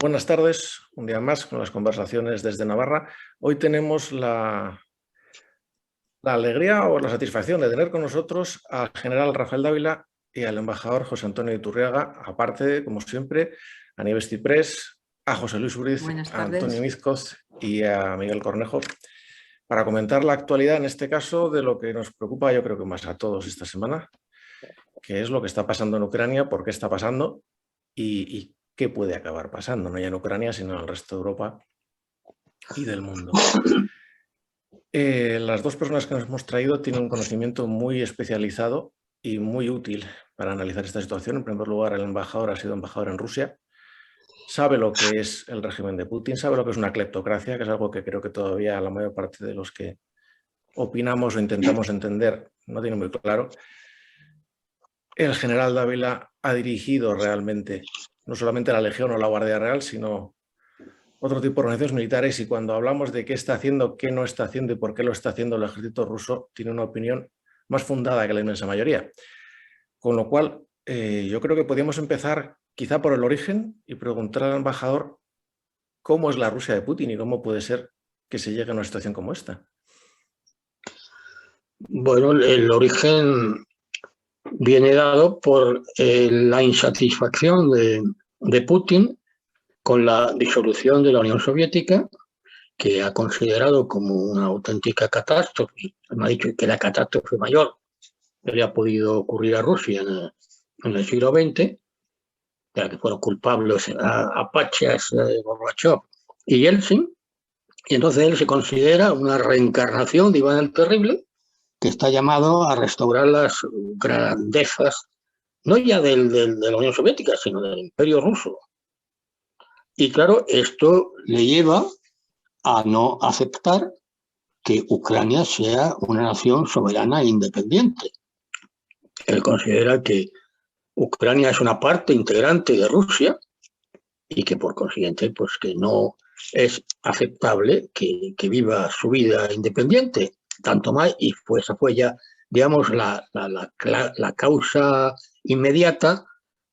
Buenas tardes, un día más con las conversaciones desde Navarra. Hoy tenemos la alegría o la satisfacción de tener con nosotros al general Rafael Dávila y al embajador José Antonio Iturriaga, aparte, como siempre, a Nieves Ciprés, a José Luis Uriz, a Antonio Mizcoz y a Miguel Cornejo, para comentar la actualidad, en este caso, de lo que nos preocupa, yo creo que más a todos esta semana, que es lo que está pasando en Ucrania, por qué está pasando y qué puede acabar pasando, no ya en Ucrania, sino en el resto de Europa y del mundo. Las dos personas que nos hemos traído tienen un conocimiento muy especializado y muy útil para analizar esta situación. En primer lugar, el embajador ha sido embajador en Rusia, sabe lo que es el régimen de Putin, sabe lo que es una cleptocracia, que es algo que creo que todavía la mayor parte de los que opinamos o intentamos entender no tiene muy claro. El general Dávila ha dirigido realmente no solamente la Legión o la Guardia Real, sino otro tipo de organizaciones militares, y cuando hablamos de qué está haciendo, qué no está haciendo y por qué lo está haciendo el ejército ruso, tiene una opinión más fundada que la inmensa mayoría. Con lo cual, yo creo que podríamos empezar quizá por el origen y preguntar al embajador cómo es la Rusia de Putin y cómo puede ser que se llegue a una situación como esta. Bueno, el origen viene dado por la insatisfacción de Putin con la disolución de la Unión Soviética, que ha considerado como una auténtica catástrofe. Me ha dicho que la catástrofe mayor que le ha podido ocurrir a Rusia en el siglo XX, de la que fueron culpables Apachas, Gorbachev y Yeltsin. Y entonces él se considera una reencarnación de Iván el Terrible, que está llamado a restaurar las grandezas, no ya de la Unión Soviética, sino del Imperio Ruso. Y claro, esto le lleva a no aceptar que Ucrania sea una nación soberana e independiente. Él considera que Ucrania es una parte integrante de Rusia y que por consiguiente pues que no es aceptable que viva su vida independiente, tanto más, y pues esa fue ya, digamos, la causa inmediata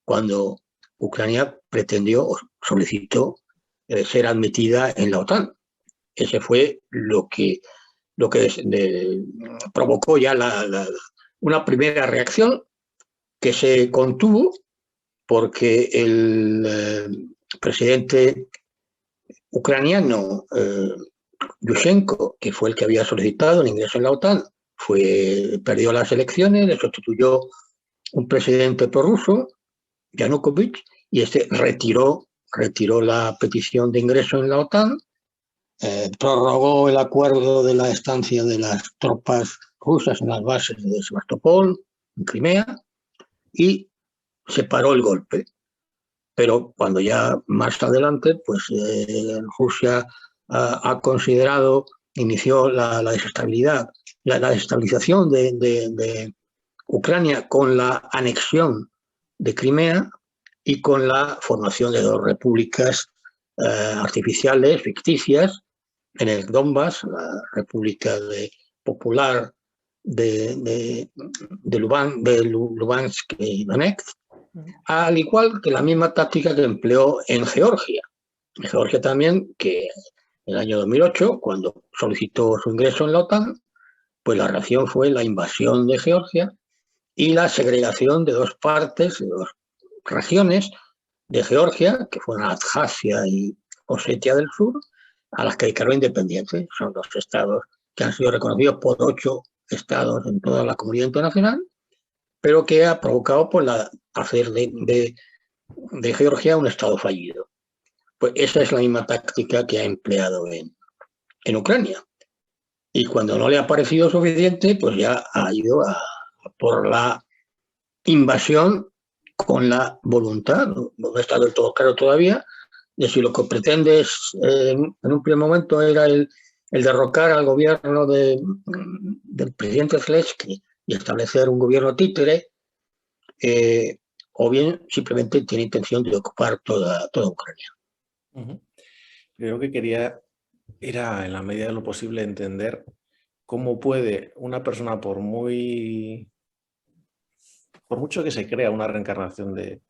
cuando Ucrania pretendió o solicitó ser admitida en la OTAN. Ese fue lo que provocó ya una primera reacción que se contuvo porque el presidente ucraniano Yushchenko, que fue el que había solicitado el ingreso en la OTAN, perdió las elecciones, le sustituyó un presidente prorruso, Yanukovych, y este retiró la petición de ingreso en la OTAN, prorrogó el acuerdo de la estancia de las tropas rusas en las bases de Sebastopol, en Crimea, y se paró el golpe. Pero cuando ya más adelante, pues Rusia ha considerado, inició la desestabilidad, la desestabilización de Ucrania con la anexión de Crimea y con la formación de dos repúblicas artificiales, ficticias, en el Donbass, la República Popular de Lugansk y Donetsk, al igual que la misma táctica que empleó en Georgia. En Georgia también, que en el año 2008, cuando solicitó su ingreso en la OTAN, pues la reacción fue la invasión de Georgia y la segregación de dos partes, de dos regiones de Georgia, que fueron Abjasia y Osetia del Sur, a las que declaró independiente. Son dos estados que han sido reconocidos por 8 estados en toda la comunidad internacional, pero que ha provocado por hacer de Georgia un estado fallido. Pues esa es la misma táctica que ha empleado en Ucrania. Y cuando no le ha parecido suficiente, pues ya ha ido por la invasión con la voluntad, no está del todo claro todavía, de si lo que pretende es, en un primer momento era el derrocar al gobierno del presidente Zelensky y establecer un gobierno títere, o bien simplemente tiene intención de ocupar toda Ucrania. Creo que quería era, en la medida de lo posible, entender cómo puede una persona, por mucho que se crea una reencarnación de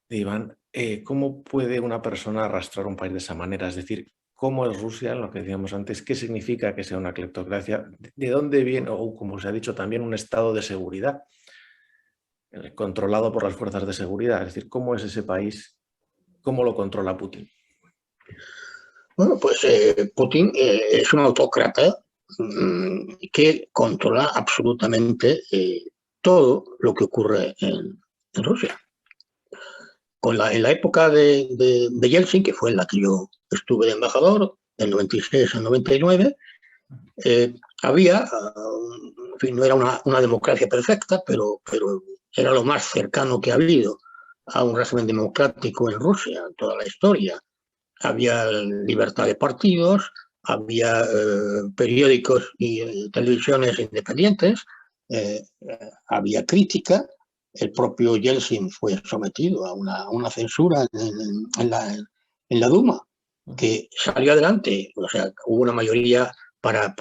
Iván, ¿cómo puede una persona arrastrar un país de esa manera? Es decir, ¿cómo es Rusia, lo que decíamos antes? ¿Qué significa que sea una cleptocracia? ¿De dónde viene, o como se ha dicho también, un estado de seguridad controlado por las fuerzas de seguridad? Es decir, ¿cómo es ese país? ¿Cómo lo controla Putin? Bueno, pues Putin es un autócrata que controla absolutamente todo lo que ocurre en Rusia. En la época de Yeltsin, que fue en la que yo estuve de embajador, del 96 al 99, había, en fin, no era una democracia perfecta, pero era lo más cercano que ha habido a un régimen democrático en Rusia en toda la historia. Había libertad de partidos, había periódicos y televisiones independientes, había crítica. El propio Yeltsin fue sometido a una censura en la Duma, que salió adelante. O sea, hubo una mayoría para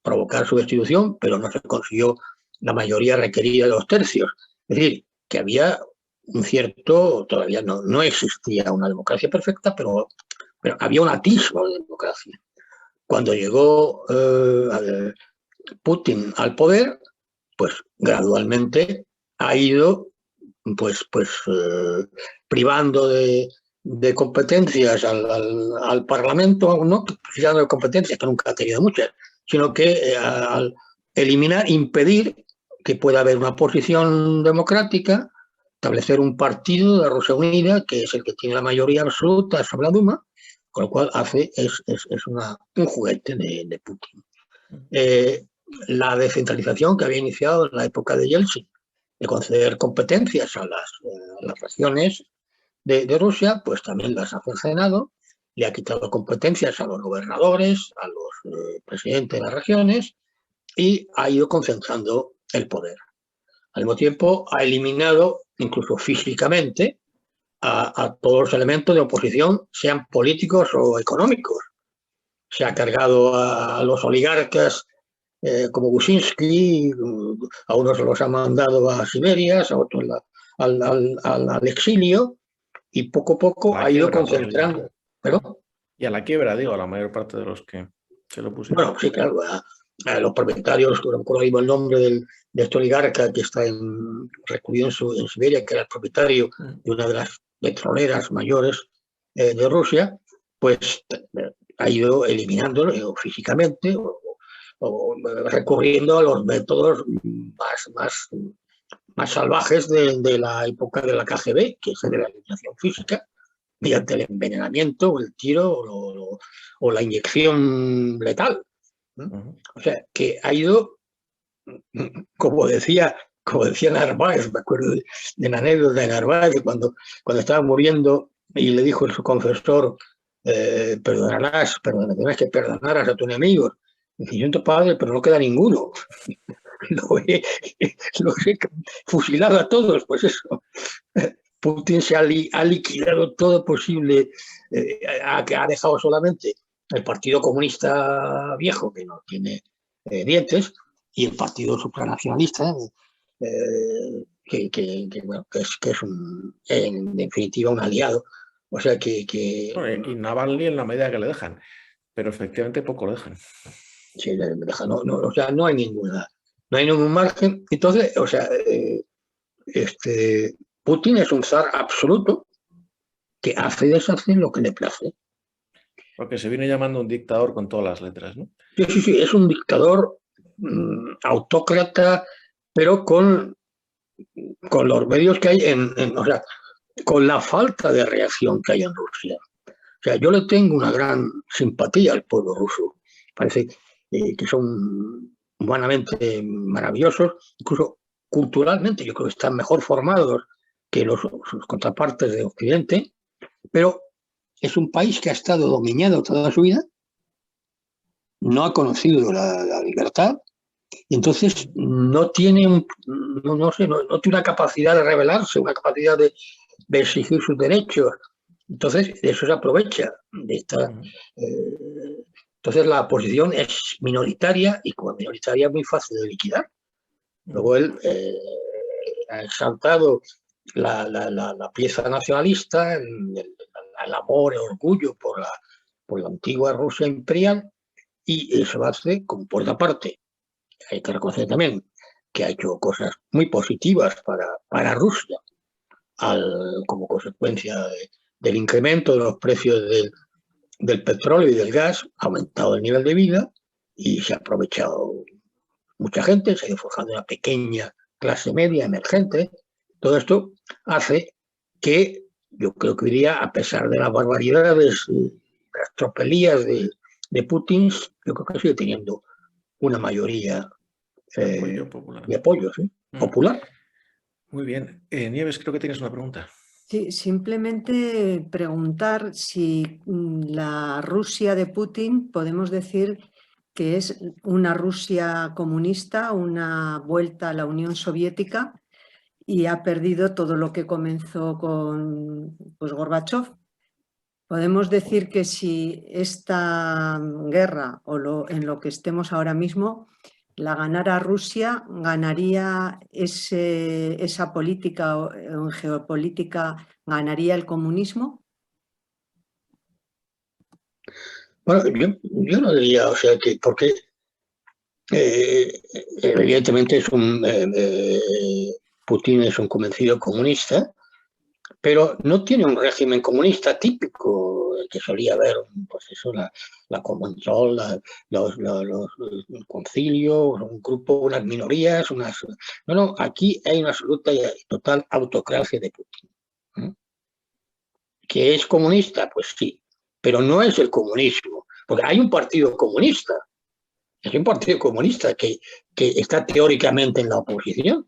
provocar su destitución, pero no se consiguió la mayoría requerida de 2 tercios. Es decir, que había un cierto, todavía no existía una democracia perfecta, pero había un atisbo de democracia. Cuando llegó Putin al poder, pues gradualmente ha ido privando de competencias al Parlamento, no privando de competencias, que nunca ha tenido muchas, sino que al eliminar, impedir que pueda haber una oposición democrática, establecer un partido de Rusia Unida, que es el que tiene la mayoría absoluta sobre la Duma, con lo cual es un juguete de Putin. La descentralización que había iniciado en la época de Yeltsin, de conceder competencias a las regiones de Rusia, pues también las ha cercenado, le ha quitado competencias a los gobernadores, a los presidentes de las regiones, y ha ido concentrando el poder. Al mismo tiempo, ha eliminado, incluso físicamente, a todos los elementos de oposición, sean políticos o económicos. Se ha cargado a los oligarcas como Gusinsky, a unos los ha mandado a Siberia, a otros al exilio, y poco a poco ha ido concentrando. ¿Pero? Y a la quiebra, digo, a la mayor parte de los que se lo pusieron. Bueno, sí, claro, a los propietarios, no recuerdo el nombre de este oligarca que está recluido en Siberia, que era el propietario de una de las petroleras mayores de Rusia, pues ha ido eliminándolo físicamente o recurriendo a los métodos más salvajes de la época de la KGB, que es el de la eliminación física, mediante el envenenamiento, o el tiro o la inyección letal. O sea, que ha ido, como decía Narváez, me acuerdo de la anécdota de Narváez, cuando estaba muriendo y le dijo a su confesor, tendrás que perdonaras a tus enemigos. Dice, yo tu padre, pero no queda ninguno. Los he fusilado a todos, pues eso. Putin se ha liquidado todo posible, ha dejado solamente el Partido Comunista Viejo, que no tiene dientes, y el Partido Supranacionalista, bueno, que es en definitiva un aliado. O sea Bueno, y Navalny en la medida que le dejan, pero efectivamente poco lo dejan. Sí, o sea, no hay ningún margen. Entonces, o sea, Putin es un zar absoluto que hace y deshace lo que le place. Lo que se viene llamando un dictador con todas las letras, ¿no? Sí, es un dictador autócrata, pero con los medios que hay o sea, con la falta de reacción que hay en Rusia. O sea, yo le tengo una gran simpatía al pueblo ruso. Parece que son humanamente maravillosos, incluso culturalmente yo creo que están mejor formados que sus contrapartes de Occidente, pero es un país que ha estado dominado toda su vida, no ha conocido la libertad, y entonces no tiene, no tiene una capacidad de rebelarse, una capacidad de exigir sus derechos. Entonces, de eso se aprovecha. Entonces, la oposición es minoritaria y como minoritaria es muy fácil de liquidar. Luego él ha exaltado la pieza nacionalista, el amor, el orgullo por la antigua Rusia imperial, y eso lo hace como por otra parte. Hay que reconocer también que ha hecho cosas muy positivas para Rusia, como consecuencia del incremento de los precios del petróleo y del gas, ha aumentado el nivel de vida y se ha aprovechado mucha gente, se ha ido forjando una pequeña clase media emergente. Todo esto hace que yo creo que hoy día, a pesar de las barbaridades, las tropelías de Putin, yo creo que sigue teniendo una mayoría Apoyo popular. de apoyo, ¿sí? Popular. Muy bien. Nieves, creo que tienes una pregunta. Sí, simplemente preguntar si la Rusia de Putin podemos decir que es una Rusia comunista, una vuelta a la Unión Soviética, y ha perdido todo lo que comenzó con Gorbachov. Podemos decir que si esta guerra o en lo que estemos ahora mismo la ganara Rusia, ganaría esa política en geopolítica, ganaría el comunismo. Bueno, yo no diría, o sea, que porque evidentemente Putin es un convencido comunista, pero no tiene un régimen comunista típico, el que solía haber, pues eso, la Comintern, los concilios, un grupo, unas minorías, No, aquí hay una absoluta y total autocracia de Putin. ¿Que es comunista? Pues sí, pero no es el comunismo, porque hay un partido comunista. Es un partido comunista que está teóricamente en la oposición,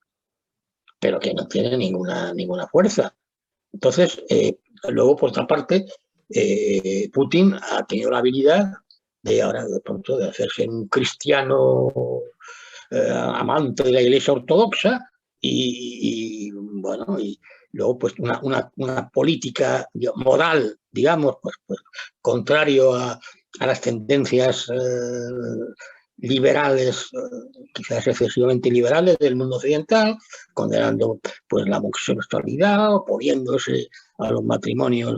pero que no tiene ninguna fuerza. Entonces, luego, por otra parte, Putin ha tenido la habilidad de ahora de pronto de hacerse un cristiano amante de la Iglesia Ortodoxa y bueno, y luego pues una política moral, digamos, pues contrario a las tendencias liberales, quizás excesivamente liberales del mundo occidental, condenando pues la homosexualidad, oponiéndose a los matrimonios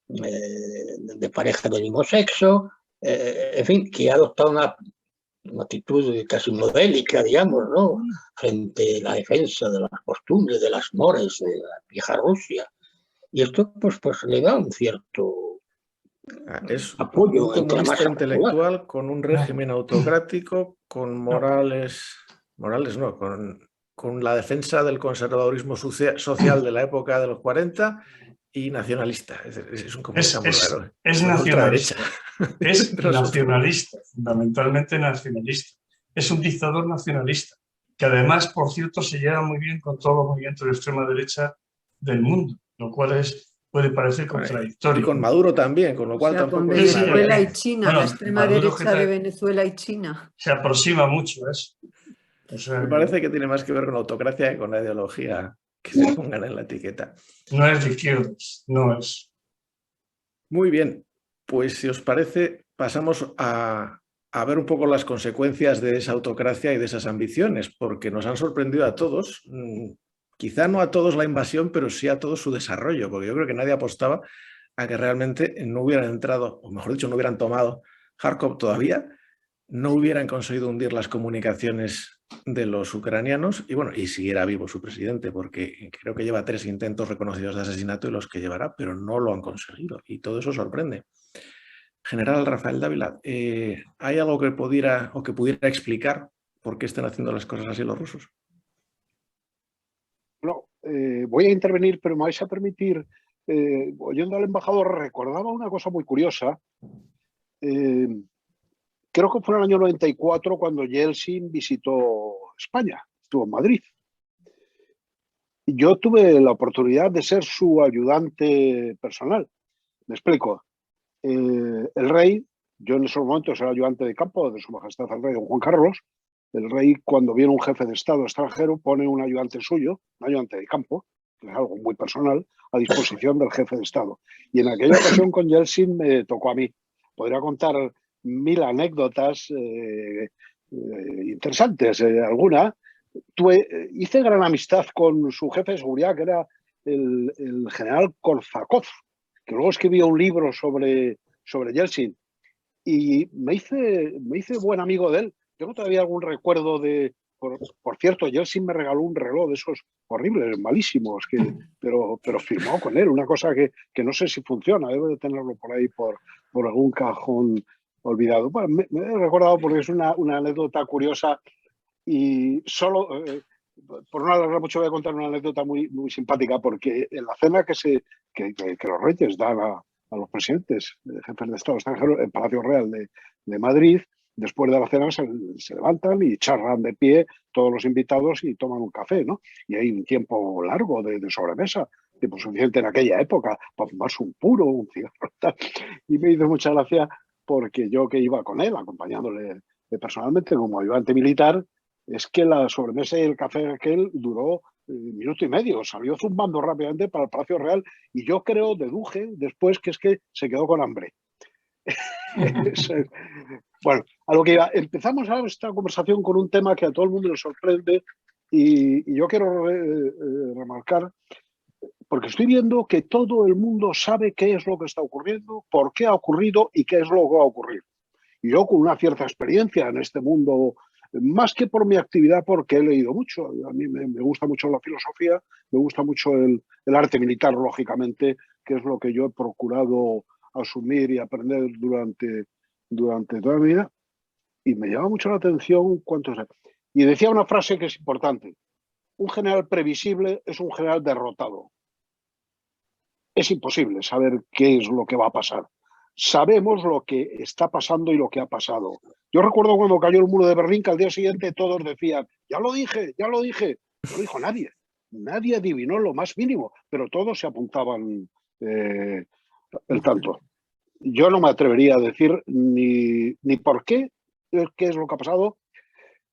de parejas del mismo sexo, en fin, que ha adoptado una actitud casi modélica, digamos, ¿no? Frente a la defensa de las costumbres, de las mores de la vieja Rusia. Y esto pues le da un cierto es apoyo un comunista intelectual popular, con un régimen autocrático, con morales no, con la defensa del conservadurismo social de la época de los 40 y nacionalista. Es un comunista muy raro. Es nacionalista. Es nacionalista, fundamentalmente nacionalista. Es un dictador nacionalista, que además, por cierto, se lleva muy bien con todos los movimientos de extrema derecha del mundo, lo cual puede parecer contradictorio. Y con Maduro también, con lo cual tampoco... Con Venezuela y China, bueno, la extrema derecha de Venezuela y China. Se aproxima mucho a eso. O sea, me parece que tiene más que ver con la autocracia que con la ideología que se pongan en la etiqueta. No es de izquierdas, no es. Muy bien, pues si os parece, pasamos a ver un poco las consecuencias de esa autocracia y de esas ambiciones, porque nos han sorprendido a todos, quizá no a todos la invasión, pero sí a todo su desarrollo, porque yo creo que nadie apostaba a que realmente no hubieran entrado, o mejor dicho, no hubieran tomado Kharkov todavía, no hubieran conseguido hundir las comunicaciones de los ucranianos y bueno, y siguiera vivo su presidente, porque creo que lleva 3 intentos reconocidos de asesinato y los que llevará, pero no lo han conseguido y todo eso sorprende. General Rafael Dávila, ¿hay algo que pudiera explicar por qué están haciendo las cosas así los rusos? No, voy a intervenir, pero me vais a permitir, oyendo al embajador, recordaba una cosa muy curiosa. Creo que fue en el año 94 cuando Yeltsin visitó España, estuvo en Madrid. Yo tuve la oportunidad de ser su ayudante personal. Me explico. El rey, yo en esos momentos era ayudante de campo de su majestad el rey don Juan Carlos. El rey, cuando viene un jefe de Estado extranjero, pone un ayudante suyo, un ayudante de campo, que es algo muy personal, a disposición del jefe de Estado. Y en aquella ocasión con Yeltsin me tocó a mí. Podría contar 1000 anécdotas interesantes, alguna, hice gran amistad con su jefe de seguridad, que era el general Korzakov, que luego escribió un libro sobre Yeltsin, y me hice buen amigo de él. Tengo todavía algún recuerdo por cierto, Yeltsin me regaló un reloj de esos horribles, malísimos, pero firmado con él, una cosa que no sé si funciona, debo de tenerlo por ahí por algún cajón olvidado. Bueno, me he recordado porque es una anécdota curiosa, y solo, por no alargar mucho, voy a contar una anécdota muy, muy simpática, porque en la cena que los reyes dan a los presidentes, jefes de Estado extranjeros, en Palacio Real de Madrid, después de la cena se levantan y charlan de pie todos los invitados y toman un café, ¿no? Y hay un tiempo largo de sobremesa, tiempo suficiente en aquella época para fumarse un puro, un cigarro, tal. Y me hizo mucha gracia porque yo, que iba con él, acompañándole personalmente como ayudante militar, es que la sobremesa y el café aquel duró minuto y medio, salió zumbando rápidamente para el Palacio Real, y yo deduje después que es que se quedó con hambre. Bueno, a lo que iba, empezamos ahora esta conversación con un tema que a todo el mundo le sorprende, y yo quiero remarcar, porque estoy viendo que todo el mundo sabe qué es lo que está ocurriendo, por qué ha ocurrido y qué es lo que va a ocurrir. Y yo, con una cierta experiencia en este mundo, más que por mi actividad, porque he leído mucho. A mí me gusta mucho la filosofía, me gusta mucho el arte militar, lógicamente, que es lo que yo he procurado asumir y aprender durante toda mi vida. Y me llama mucho la atención cuántos... Y decía una frase que es importante: un general previsible es un general derrotado. Es imposible saber qué es lo que va a pasar. Sabemos lo que está pasando y lo que ha pasado. Yo recuerdo cuando cayó el muro de Berlín, que al día siguiente todos decían, ya lo dije, ya lo dije. No lo dijo nadie. Nadie adivinó lo más mínimo, pero todos se apuntaban el tanto. Yo no me atrevería a decir ni por qué es lo que ha pasado,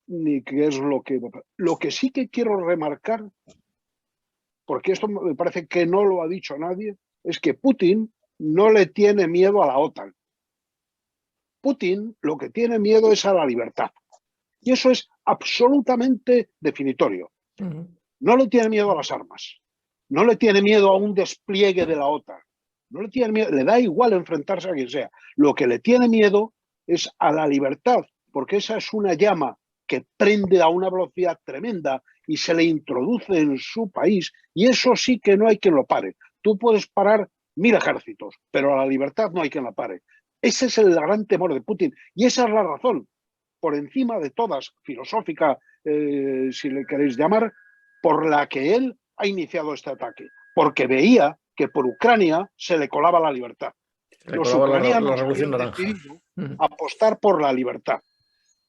ni qué es lo que... Lo que sí que quiero remarcar, porque esto me parece que no lo ha dicho nadie, es que Putin no le tiene miedo a la OTAN. Putin lo que tiene miedo es a la libertad. Y eso es absolutamente definitorio. No le tiene miedo a las armas. No le tiene miedo a un despliegue de la OTAN. No le tiene miedo, le da igual enfrentarse a quien sea. Lo que le tiene miedo es a la libertad, porque esa es una llama que prende a una velocidad tremenda y se le introduce en su país, y eso sí que no hay quien lo pare. Tú puedes parar 1000 ejércitos, pero a la libertad no hay quien la pare. Ese es el gran temor de Putin, y esa es la razón, por encima de todas, filosófica, si le queréis llamar, por la que él ha iniciado este ataque, porque veía que por Ucrania se le colaba la libertad. Los ucranianos la Revolución habían Naranja. decidido apostar por la libertad.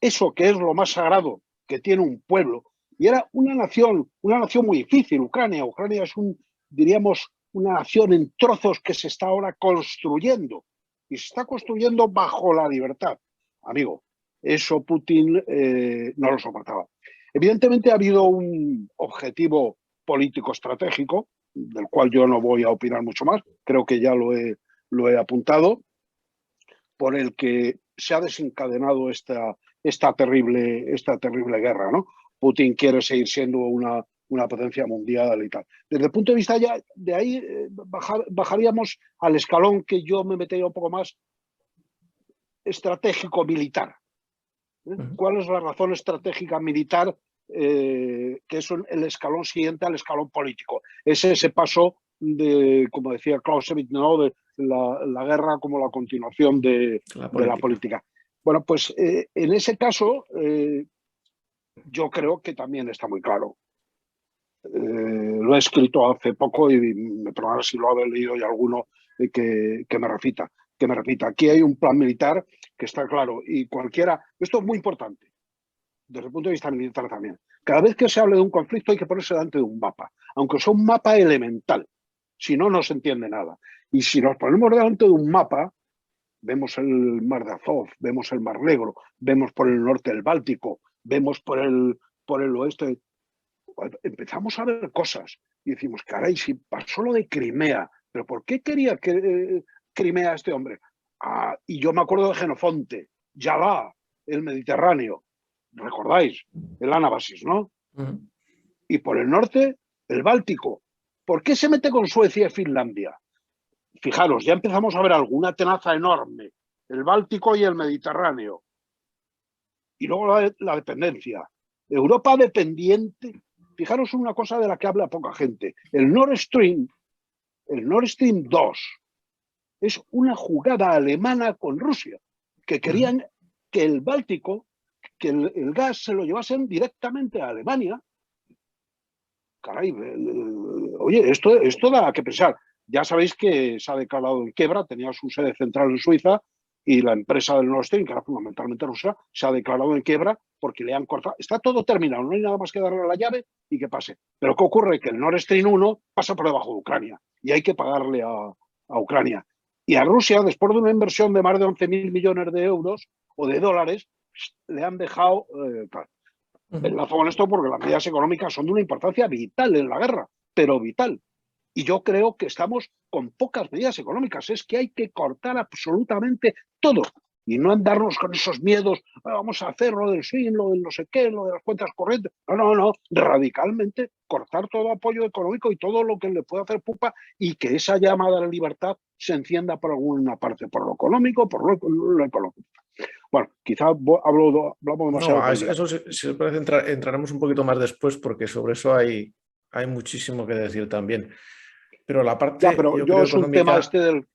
Eso que es lo más sagrado que tiene un pueblo. Y era una nación muy difícil, Ucrania. Ucrania es diríamos, una nación en trozos que se está ahora construyendo. Y se está construyendo bajo la libertad. Amigo, eso Putin no lo soportaba. Evidentemente ha habido un objetivo político estratégico, del cual yo no voy a opinar mucho más, creo que ya lo he apuntado, por el que se ha desencadenado esta terrible guerra, ¿no? Putin quiere seguir siendo una potencia mundial y tal. Desde el punto de vista ya de ahí, bajaríamos al escalón que yo me metería un poco más estratégico militar. ¿Cuál es la razón estratégica militar? Que es el escalón siguiente al escalón político. Es ese paso de, como decía Clausewitz, ¿no?, de la guerra como la continuación de la política. Bueno, pues en ese caso yo creo que también está muy claro. Lo he escrito hace poco y me perdonará si lo ha leído y alguno que me repita. Aquí hay un plan militar que está claro, y cualquiera... Esto es muy importante, desde el punto de vista militar también. Cada vez que se hable de un conflicto hay que ponerse delante de un mapa, aunque sea un mapa elemental. Si no, no se entiende nada. Y si nos ponemos delante de un mapa, vemos el mar de Azov, vemos el mar Negro, vemos por el norte el Báltico, vemos por el oeste... Empezamos a ver cosas y decimos, caray, si pasó lo de Crimea, ¿pero por qué quería Crimea este hombre? Y yo me acuerdo de Jenofonte, Yalá, el Mediterráneo. ¿Recordáis? El Anábasis, ¿no? Y por el norte, el Báltico. ¿Por qué se mete con Suecia y Finlandia? Fijaros, ya empezamos a ver alguna tenaza enorme. El Báltico y el Mediterráneo. Y luego la dependencia. Europa dependiente. Fijaros una cosa de la que habla poca gente. El Nord Stream 2, es una jugada alemana con Rusia, que querían que el Báltico, que el gas se lo llevasen directamente a Alemania. Caray, oye, esto da que pensar. Ya sabéis que se ha declarado en quiebra, tenía su sede central en Suiza, y la empresa del Nord Stream, que era fundamentalmente rusa, se ha declarado en quiebra porque le han cortado. Está todo terminado, no hay nada más que darle la llave y que pase. Pero ¿qué ocurre? Que el Nord Stream 1 pasa por debajo de Ucrania y hay que pagarle a Ucrania. Y a Rusia, después de una inversión de más de 11.000 millones de euros o de dólares, le han dejado... enlazo con esto porque las medidas económicas son de una importancia vital en la guerra, pero vital. Y yo creo que estamos con pocas medidas económicas. Es que hay que cortar absolutamente todo y no andarnos con esos miedos. Vamos a hacer lo del swing, lo del no sé qué, lo de las cuentas corrientes. No. Radicalmente cortar todo apoyo económico y todo lo que le pueda hacer pupa, y que esa llama de la libertad se encienda por alguna parte, por lo económico, por lo económico. Bueno, quizá hablamos demasiado. No, eso si os parece entraremos un poquito más después, porque sobre eso hay muchísimo que decir también. Pero la parte, ya, pero yo es un tema del...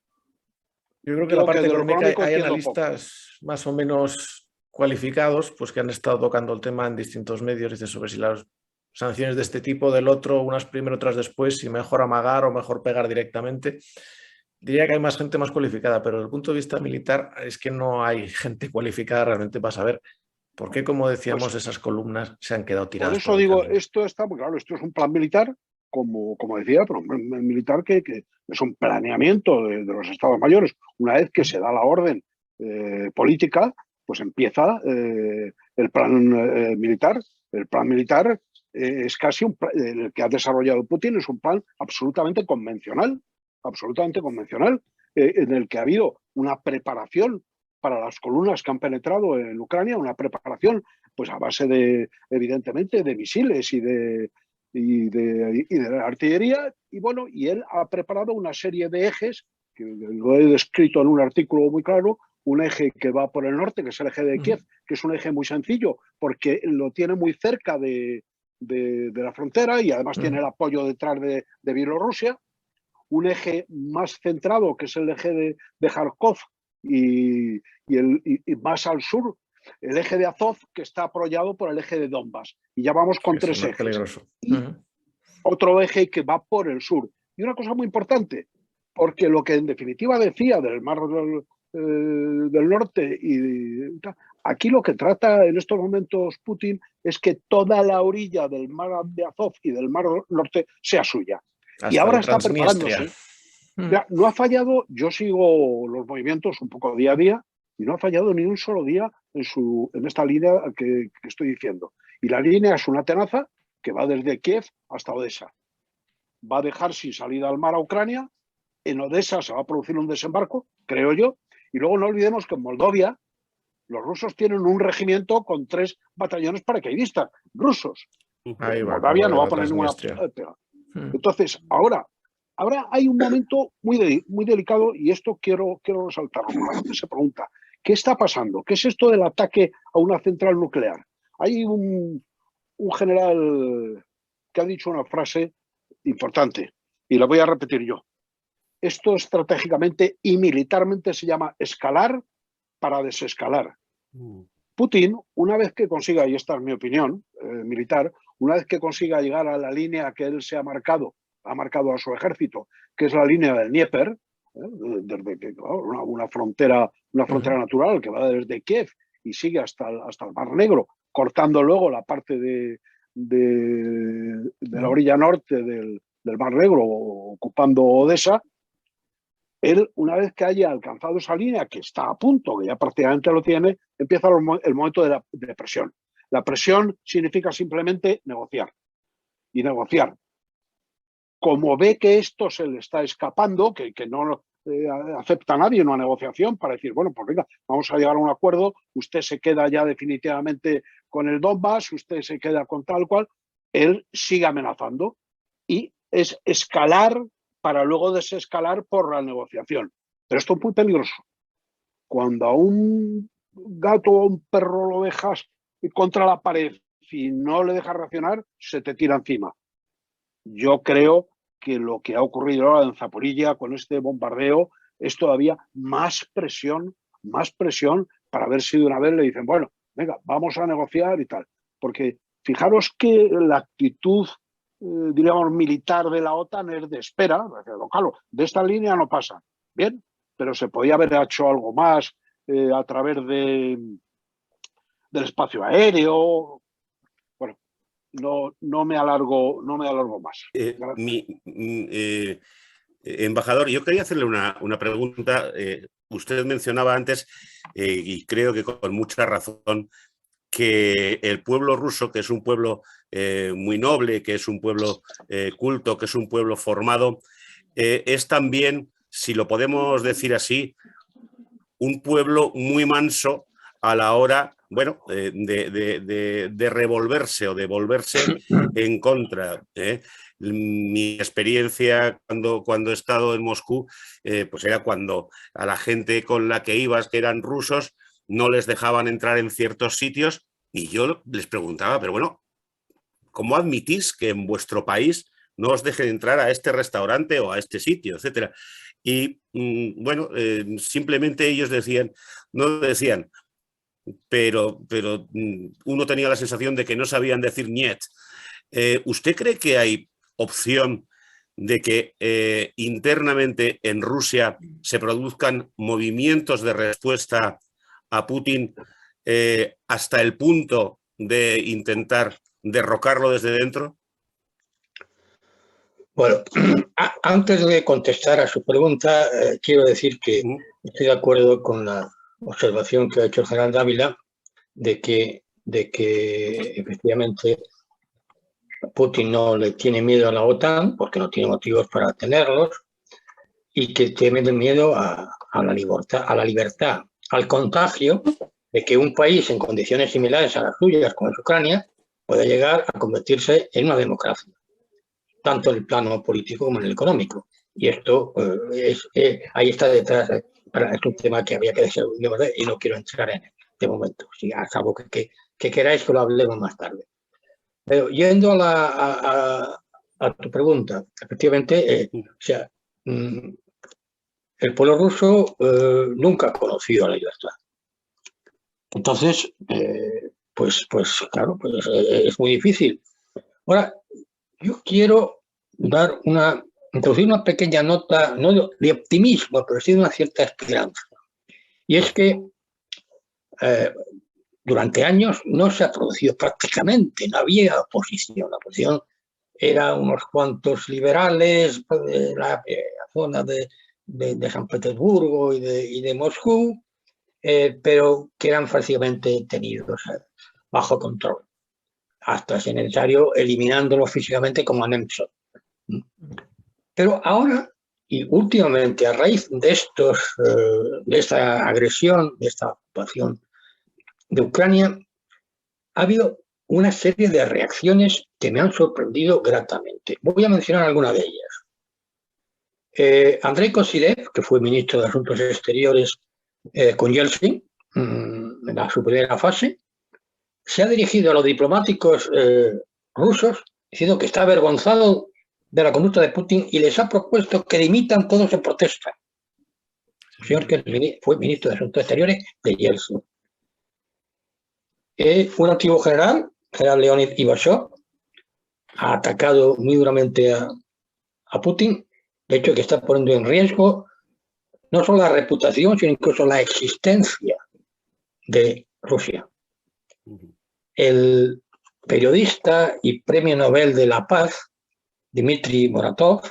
Yo creo que la parte económica hay analistas más o menos cualificados, pues que han estado tocando el tema en distintos medios, dice, sobre si las sanciones de este tipo, del otro, unas primero, otras después, si mejor amagar o mejor pegar directamente. Diría que hay más gente más cualificada, pero desde el punto de vista militar es que no hay gente cualificada realmente para saber por qué, como decíamos, pues, esas columnas se han quedado tiradas. Por eso digo, esto está muy claro, esto es un plan militar, como decía, pero un militar que es un planeamiento de los estados mayores. Una vez que se da la orden política, pues empieza el plan militar. El plan militar es casi el que ha desarrollado Putin, es un plan absolutamente convencional, en el que ha habido una preparación para las columnas que han penetrado en Ucrania, una preparación pues a base de, evidentemente, de misiles y de la artillería, y bueno, y él ha preparado una serie de ejes, que lo he descrito en un artículo muy claro, un eje que va por el norte, que es el eje de Kiev, que es un eje muy sencillo, porque lo tiene muy cerca de la frontera y además tiene el apoyo detrás de Bielorrusia. Un eje más centrado, que es el eje de Kharkov, y más al sur, el eje de Azov, que está apoyado por el eje de Donbass. Y ya vamos con tres ejes. Peligroso. Otro eje que va por el sur. Y una cosa muy importante, porque lo que en definitiva decía del Mar del Norte, aquí lo que trata en estos momentos Putin es que toda la orilla del Mar de Azov y del Mar Norte sea suya. Hasta y ahora está preparándose. Ya, no ha fallado, yo sigo los movimientos un poco día a día, y no ha fallado ni un solo día en esta línea que estoy diciendo. Y la línea es una tenaza que va desde Kiev hasta Odessa. Va a dejar sin salida al mar a Ucrania. En Odessa se va a producir un desembarco, creo yo. Y luego no olvidemos que en Moldavia los rusos tienen un regimiento con 3 batallones paracaidistas rusos. Moldavia no va a poner ninguna pega. Entonces, ahora hay un momento muy delicado, y esto quiero resaltarlo. La gente se pregunta, ¿qué está pasando? ¿Qué es esto del ataque a una central nuclear? Hay un general que ha dicho una frase importante, y la voy a repetir yo. Esto estratégicamente y militarmente se llama escalar para desescalar. Putin, una vez que consiga, y esta es mi opinión militar, una vez que consiga llegar a la línea que él se ha marcado a su ejército, que es la línea del Dnieper, desde una frontera natural que va desde Kiev y sigue hasta el Mar Negro, cortando luego la parte de la orilla norte del Mar Negro, ocupando Odessa. Él, una vez que haya alcanzado esa línea, que está a punto, que ya prácticamente lo tiene, empieza el momento de presión. La presión significa simplemente negociar. Y negociar. Como ve que esto se le está escapando, que no acepta nadie una negociación para decir, bueno, pues venga, vamos a llegar a un acuerdo, usted se queda ya definitivamente con el Donbass, usted se queda con tal cual, él sigue amenazando y es escalar para luego desescalar por la negociación. Pero esto es muy peligroso. Cuando a un gato o a un perro lo dejas contra la pared y no le dejas reaccionar, se te tira encima. Yo creo que lo que ha ocurrido ahora en Zaporilla con este bombardeo es todavía más presión para ver si de una vez le dicen, bueno, venga, vamos a negociar y tal. Porque fijaros que la actitud, diríamos, militar de la OTAN es de espera, claro, de esta línea no pasa. Bien, pero se podía haber hecho algo más a través del espacio aéreo. Bueno, no me alargo más. Embajador, yo quería hacerle una pregunta. Usted mencionaba antes, y creo que con mucha razón, que el pueblo ruso, que es un pueblo muy noble, que es un pueblo culto, que es un pueblo formado, es también, si lo podemos decir así, un pueblo muy manso a la hora, bueno, de revolverse o de volverse en contra. Mi experiencia cuando he estado en Moscú, pues era cuando a la gente con la que ibas, que eran rusos, no les dejaban entrar en ciertos sitios y yo les preguntaba, pero bueno, ¿cómo admitís que en vuestro país no os dejen entrar a este restaurante o a este sitio, etcétera? Y bueno, simplemente ellos no decían, pero uno tenía la sensación de que no sabían decir niet. ¿Usted cree que hay opción de que internamente en Rusia se produzcan movimientos de respuesta a Putin hasta el punto de intentar derrocarlo desde dentro? Bueno, antes de contestar a su pregunta, quiero decir que estoy de acuerdo con la observación que ha hecho el general Dávila de que efectivamente Putin no le tiene miedo a la OTAN porque no tiene motivos para tenerlos y que tiene miedo a la libertad, al contagio de que un país en condiciones similares a las suyas, como es Ucrania, pueda llegar a convertirse en una democracia, tanto en el plano político como en el económico. Y esto ahí está detrás, es un tema que había que desenvolver y no quiero entrar en este momento, a salvo que queráis que lo hablemos más tarde. Pero yendo a tu pregunta, efectivamente, o sea, el pueblo ruso nunca ha conocido la libertad. Entonces, pues claro, pues, es muy difícil. Ahora, yo quiero introducir una pequeña nota, no de optimismo, pero sí de una cierta esperanza. Y es que durante años no se ha producido prácticamente, no había oposición. La oposición era unos cuantos liberales de la zona de San Petersburgo y de Moscú, pero que eran fácilmente tenidos bajo control, hasta si necesario eliminándolo físicamente como a Nemtsov. Pero ahora, y últimamente, a raíz de esta agresión, de esta ocupación de Ucrania, ha habido una serie de reacciones que me han sorprendido gratamente. Voy a mencionar alguna de ellas. Andrei Kozyrev, que fue ministro de Asuntos Exteriores con Yeltsin en su primera fase, se ha dirigido a los diplomáticos rusos diciendo que está avergonzado de la conducta de Putin y les ha propuesto que dimitan todos en protesta. El señor que fue ministro de Asuntos Exteriores de Yeltsin. Un antiguo general Leonid Ivashov, ha atacado muy duramente a Putin, de hecho que está poniendo en riesgo no solo la reputación, sino incluso la existencia de Rusia. El periodista y premio Nobel de la Paz, Dmitry Muratov,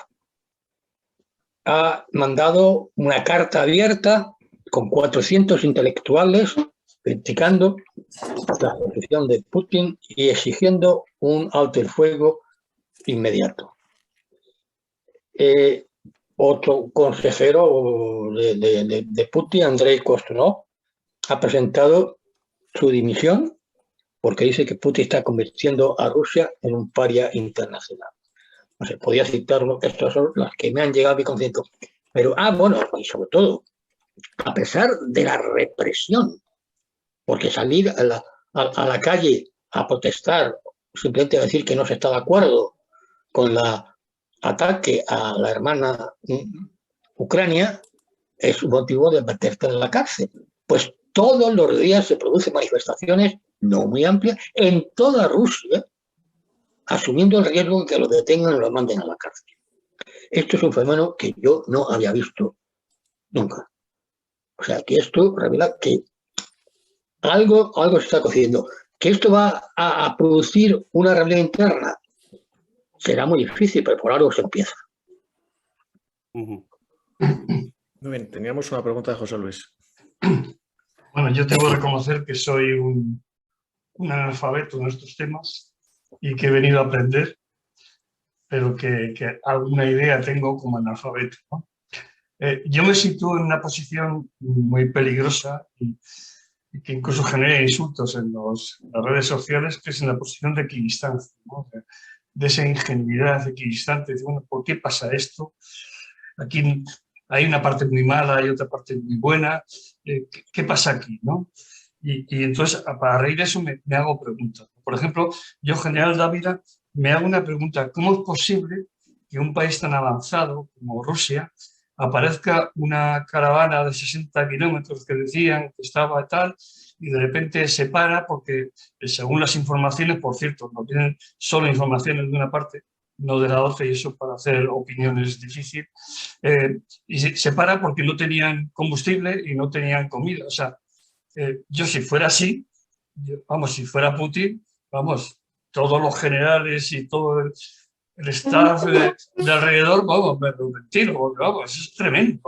ha mandado una carta abierta con 400 intelectuales criticando la posición de Putin y exigiendo un alto el fuego inmediato. Otro consejero de Putin, Andrei Kostunov, ha presentado su dimisión porque dice que Putin está convirtiendo a Rusia en un paria internacional. No sé, podía citarlo, que estas son las que me han llegado a mi conocimiento. Pero, bueno, y sobre todo, a pesar de la represión, porque salir a la calle a protestar, simplemente a decir que no se está de acuerdo con el ataque a la hermana Ucrania, es un motivo de meterte en la cárcel. Pues todos los días se producen manifestaciones no muy amplias en toda Rusia, asumiendo el riesgo de que lo detengan y lo manden a la cárcel. Esto es un fenómeno que yo no había visto nunca. O sea, que esto revela que algo se está cociendo. Que esto va a producir una rebelión interna será muy difícil, pero por algo se empieza. Muy bien, teníamos una pregunta de José Luis. Bueno, yo tengo que reconocer que soy un analfabeto en estos temas y que he venido a aprender, pero que alguna idea tengo como analfabeto, ¿no? Yo me sitúo en una posición muy peligrosa y que incluso genera insultos en las redes sociales, que es en la posición de equidistancia, ¿no? De esa ingenuidad equidistante, de, bueno, ¿por qué pasa esto? Aquí hay una parte muy mala, hay otra parte muy buena, ¿qué pasa aquí, no? Y entonces, para raíz de eso, me hago preguntas. Por ejemplo, yo, General Dávila, me hago una pregunta: ¿cómo es posible que un país tan avanzado como Rusia aparezca una caravana de 60 kilómetros que decían que estaba tal y de repente se para porque, según las informaciones, por cierto, no tienen solo informaciones de una parte, no de la otra, y eso para hacer opiniones es difícil, y se para porque no tenían combustible y no tenían comida? O sea, yo si fuera así, si fuera Putin, todos los generales y todo el staff de alrededor, me lo retiro, porque eso es tremendo.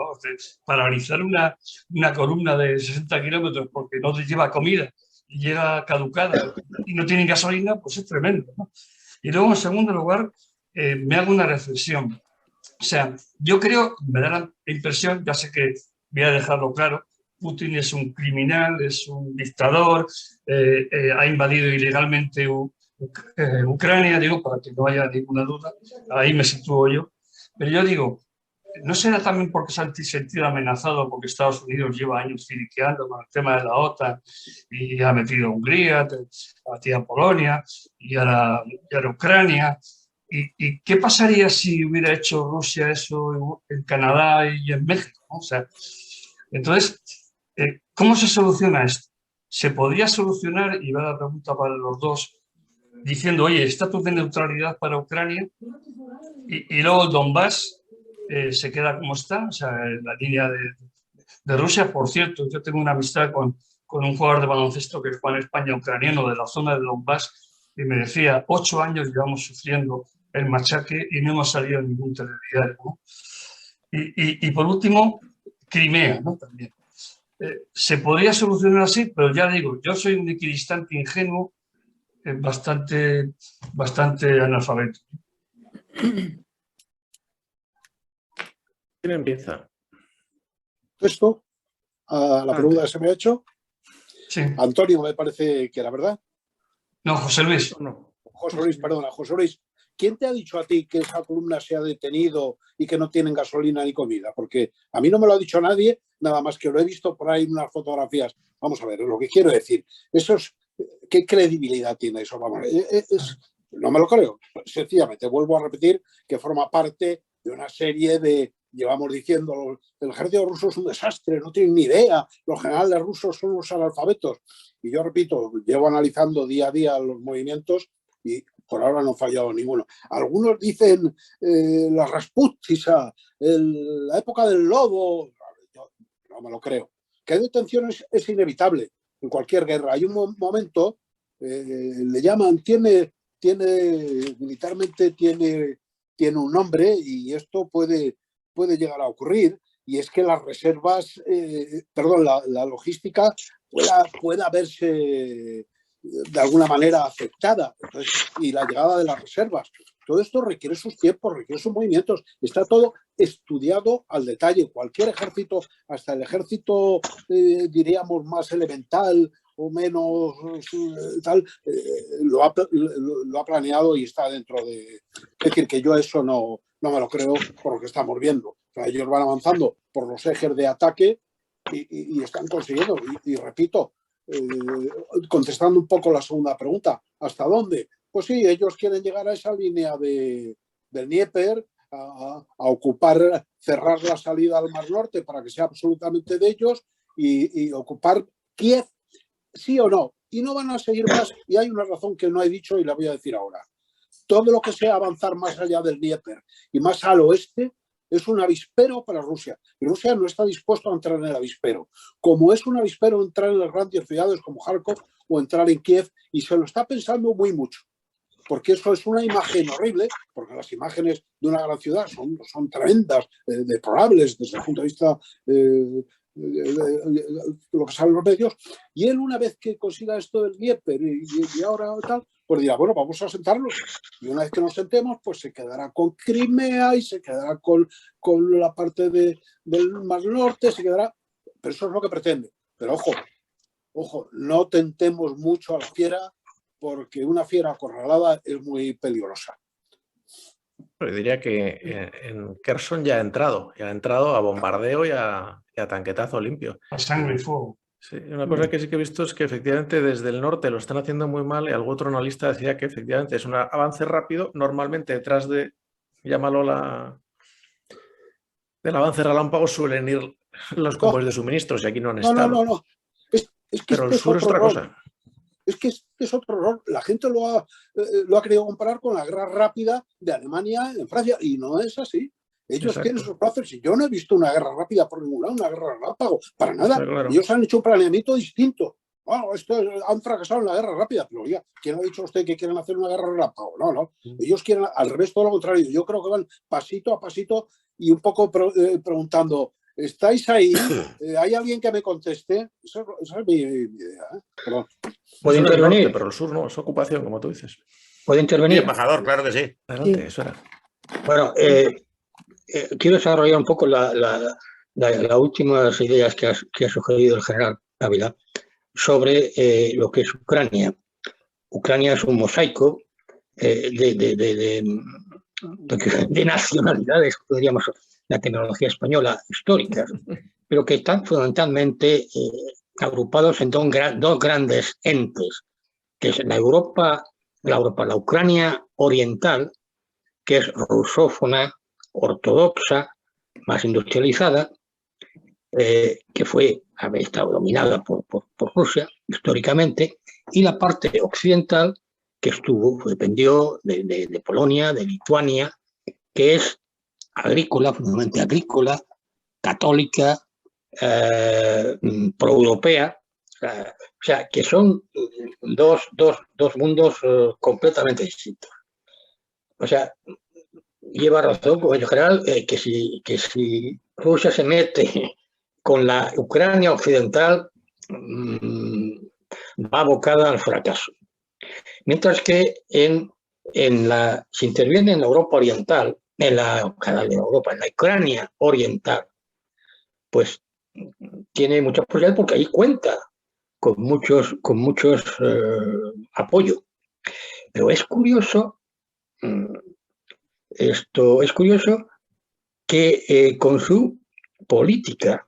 Paralizar una columna de 60 kilómetros porque no te lleva comida y llega caducada y no tienen gasolina, pues es tremendo, ¿no? Y luego, en segundo lugar, me hago una reflexión. O sea, yo creo, me da la impresión, ya sé que voy a dejarlo claro, Putin es un criminal, es un dictador, ha invadido ilegalmente Ucrania, digo, para que no haya ninguna duda, ahí me sitúo yo. Pero yo digo, ¿no será también porque se ha sentido amenazado porque Estados Unidos lleva años filiqueando con el tema de la OTAN y ha metido a Hungría, ha metido a Polonia y ahora Ucrania? ¿Y qué pasaría si hubiera hecho Rusia eso en Canadá y en México, ¿no? O sea, entonces, ¿cómo se soluciona esto? ¿Se podría solucionar, y va la pregunta para los dos, diciendo, oye, estatus de neutralidad para Ucrania y luego el Donbass se queda como está, o sea, en la línea de Rusia? Por cierto, yo tengo una amistad con un jugador de baloncesto que juega en España, ucraniano, de la zona del Donbass, y me decía, 8 años llevamos sufriendo el machaque y no hemos salido en ningún telediario, ¿no? Y por último, Crimea, ¿no? También. Se podría solucionar así, pero ya digo, yo soy un equidistante ingenuo, bastante analfabeto. ¿Quién empieza? Esto, a la pregunta que se me ha hecho. Sí. Antonio, me parece que era verdad. No, José Luis. No. José Luis, perdona, José Luis. ¿Quién te ha dicho a ti que esa columna se ha detenido y que no tienen gasolina ni comida? Porque a mí no me lo ha dicho nadie, nada más que lo he visto por ahí en unas fotografías. Vamos a ver, lo que quiero decir, ¿qué credibilidad tiene eso? Vamos, no me lo creo. Sencillamente, vuelvo a repetir que forma parte de una serie de, llevamos diciendo, el ejército ruso es un desastre, no tienen ni idea, los generales rusos son unos analfabetos. Y yo repito, llevo analizando día a día los movimientos y por ahora no ha fallado ninguno. Algunos dicen la Rasputisa, la época del lobo. Yo no me lo creo. Que hay detenciones es inevitable en cualquier guerra. Hay un momento, le llaman, militarmente tiene un nombre, y esto puede llegar a ocurrir, y es que las reservas, la logística pueda verse de alguna manera afectada. Entonces, y la llegada de las reservas. Todo esto requiere sus tiempos, requiere sus movimientos. Está todo estudiado al detalle. Cualquier ejército, hasta el ejército, diríamos, más elemental o menos tal, lo ha planeado y está dentro de... Es decir, que yo eso no me lo creo por lo que estamos viendo. O sea, ellos van avanzando por los ejes de ataque y están consiguiendo. Y repito, contestando un poco la segunda pregunta, ¿hasta dónde? Pues sí, ellos quieren llegar a esa línea del Dnieper, a ocupar, cerrar la salida al Mar Norte para que sea absolutamente de ellos y ocupar Kiev, sí o no. Y no van a seguir más. Y hay una razón que no he dicho y la voy a decir ahora. Todo lo que sea avanzar más allá del Dnieper y más al oeste es un avispero para Rusia. Y Rusia no está dispuesto a entrar en el avispero. Como es un avispero entrar en las grandes ciudades como Kharkov o entrar en Kiev, y se lo está pensando muy mucho. Porque eso es una imagen horrible, porque las imágenes de una gran ciudad son tremendas, deplorables desde el punto de vista de lo que salen los medios. Y él, una vez que consiga esto del Dnieper y ahora tal, pues dirá, bueno, vamos a sentarnos. Y una vez que nos sentemos, pues se quedará con Crimea y se quedará con la parte del Mar Norte, se quedará... Pero eso es lo que pretende. Pero ojo, no tentemos mucho a la fiera, porque una fiera acorralada es muy peligrosa. Yo diría que en Kherson ya ha entrado a bombardeo y a tanquetazo limpio. A sangre y fuego. Sí, una cosa que sí que he visto es que efectivamente desde el norte lo están haciendo muy mal y algún otro analista decía que efectivamente es un avance rápido, normalmente detrás de, llámalo del avance relámpago suelen ir los convoyes de suministros y aquí no han estado. No. Es que pero el sur es otra cosa. Es que es otro error. La gente lo ha querido comparar con la guerra rápida de Alemania en Francia y no es así. Ellos tienen sus plazos y yo no he visto una guerra rápida por ningún lado, una guerra relámpago, para nada. Claro. Ellos han hecho un planeamiento distinto. Bueno, han fracasado en la guerra rápida, pero oiga, ¿quién ha dicho usted que quieren hacer una guerra relámpago? No. Ellos quieren al revés, todo lo contrario. Yo creo que van pasito a pasito y un poco preguntando, ¿estáis ahí? ¿Hay alguien que me conteste? Esa es mi idea. Perdón. ¿Puede intervenir? Norte, pero el sur no, es ocupación, como tú dices. ¿Puede intervenir? Sí, embajador, claro que sí. Adelante, Sí. eso era. Bueno, quiero desarrollar un poco las últimas ideas que ha sugerido el general Ávila sobre lo que es Ucrania. Ucrania es un mosaico de nacionalidades, podríamos, la tecnología española históricas, pero que están fundamentalmente agrupados en dos grandes entes, que es la Ucrania oriental, que es rusófona, ortodoxa, más industrializada, que había estado dominada por Rusia históricamente, y la parte occidental que dependió de Polonia, de Lituania, que es agrícola, fundamentalmente agrícola, católica, proeuropea, o sea, que son dos mundos completamente distintos. O sea, lleva razón, pues, en general, que si Rusia se mete con la Ucrania occidental, va abocada al fracaso. Mientras que si interviene en la Europa oriental, en la Ucrania oriental, pues tiene muchas posibilidades porque ahí cuenta con muchos apoyo. Pero es curioso, que con su política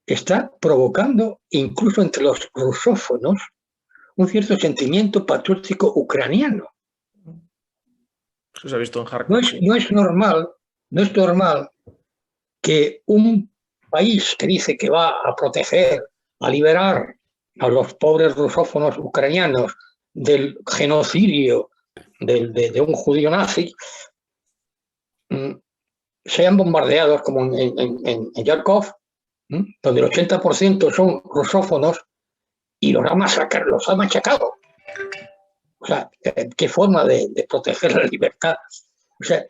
está provocando, incluso entre los rusófonos, un cierto sentimiento patriótico ucraniano. Eso se ha visto en Kharkov. No es normal que un país que dice que va a proteger, a liberar a los pobres rusófonos ucranianos del genocidio de un judío nazi, sean bombardeados como en Kharkov, donde el 80% son rusófonos, y los ha machacado. O sea, qué forma de proteger la libertad. O sea,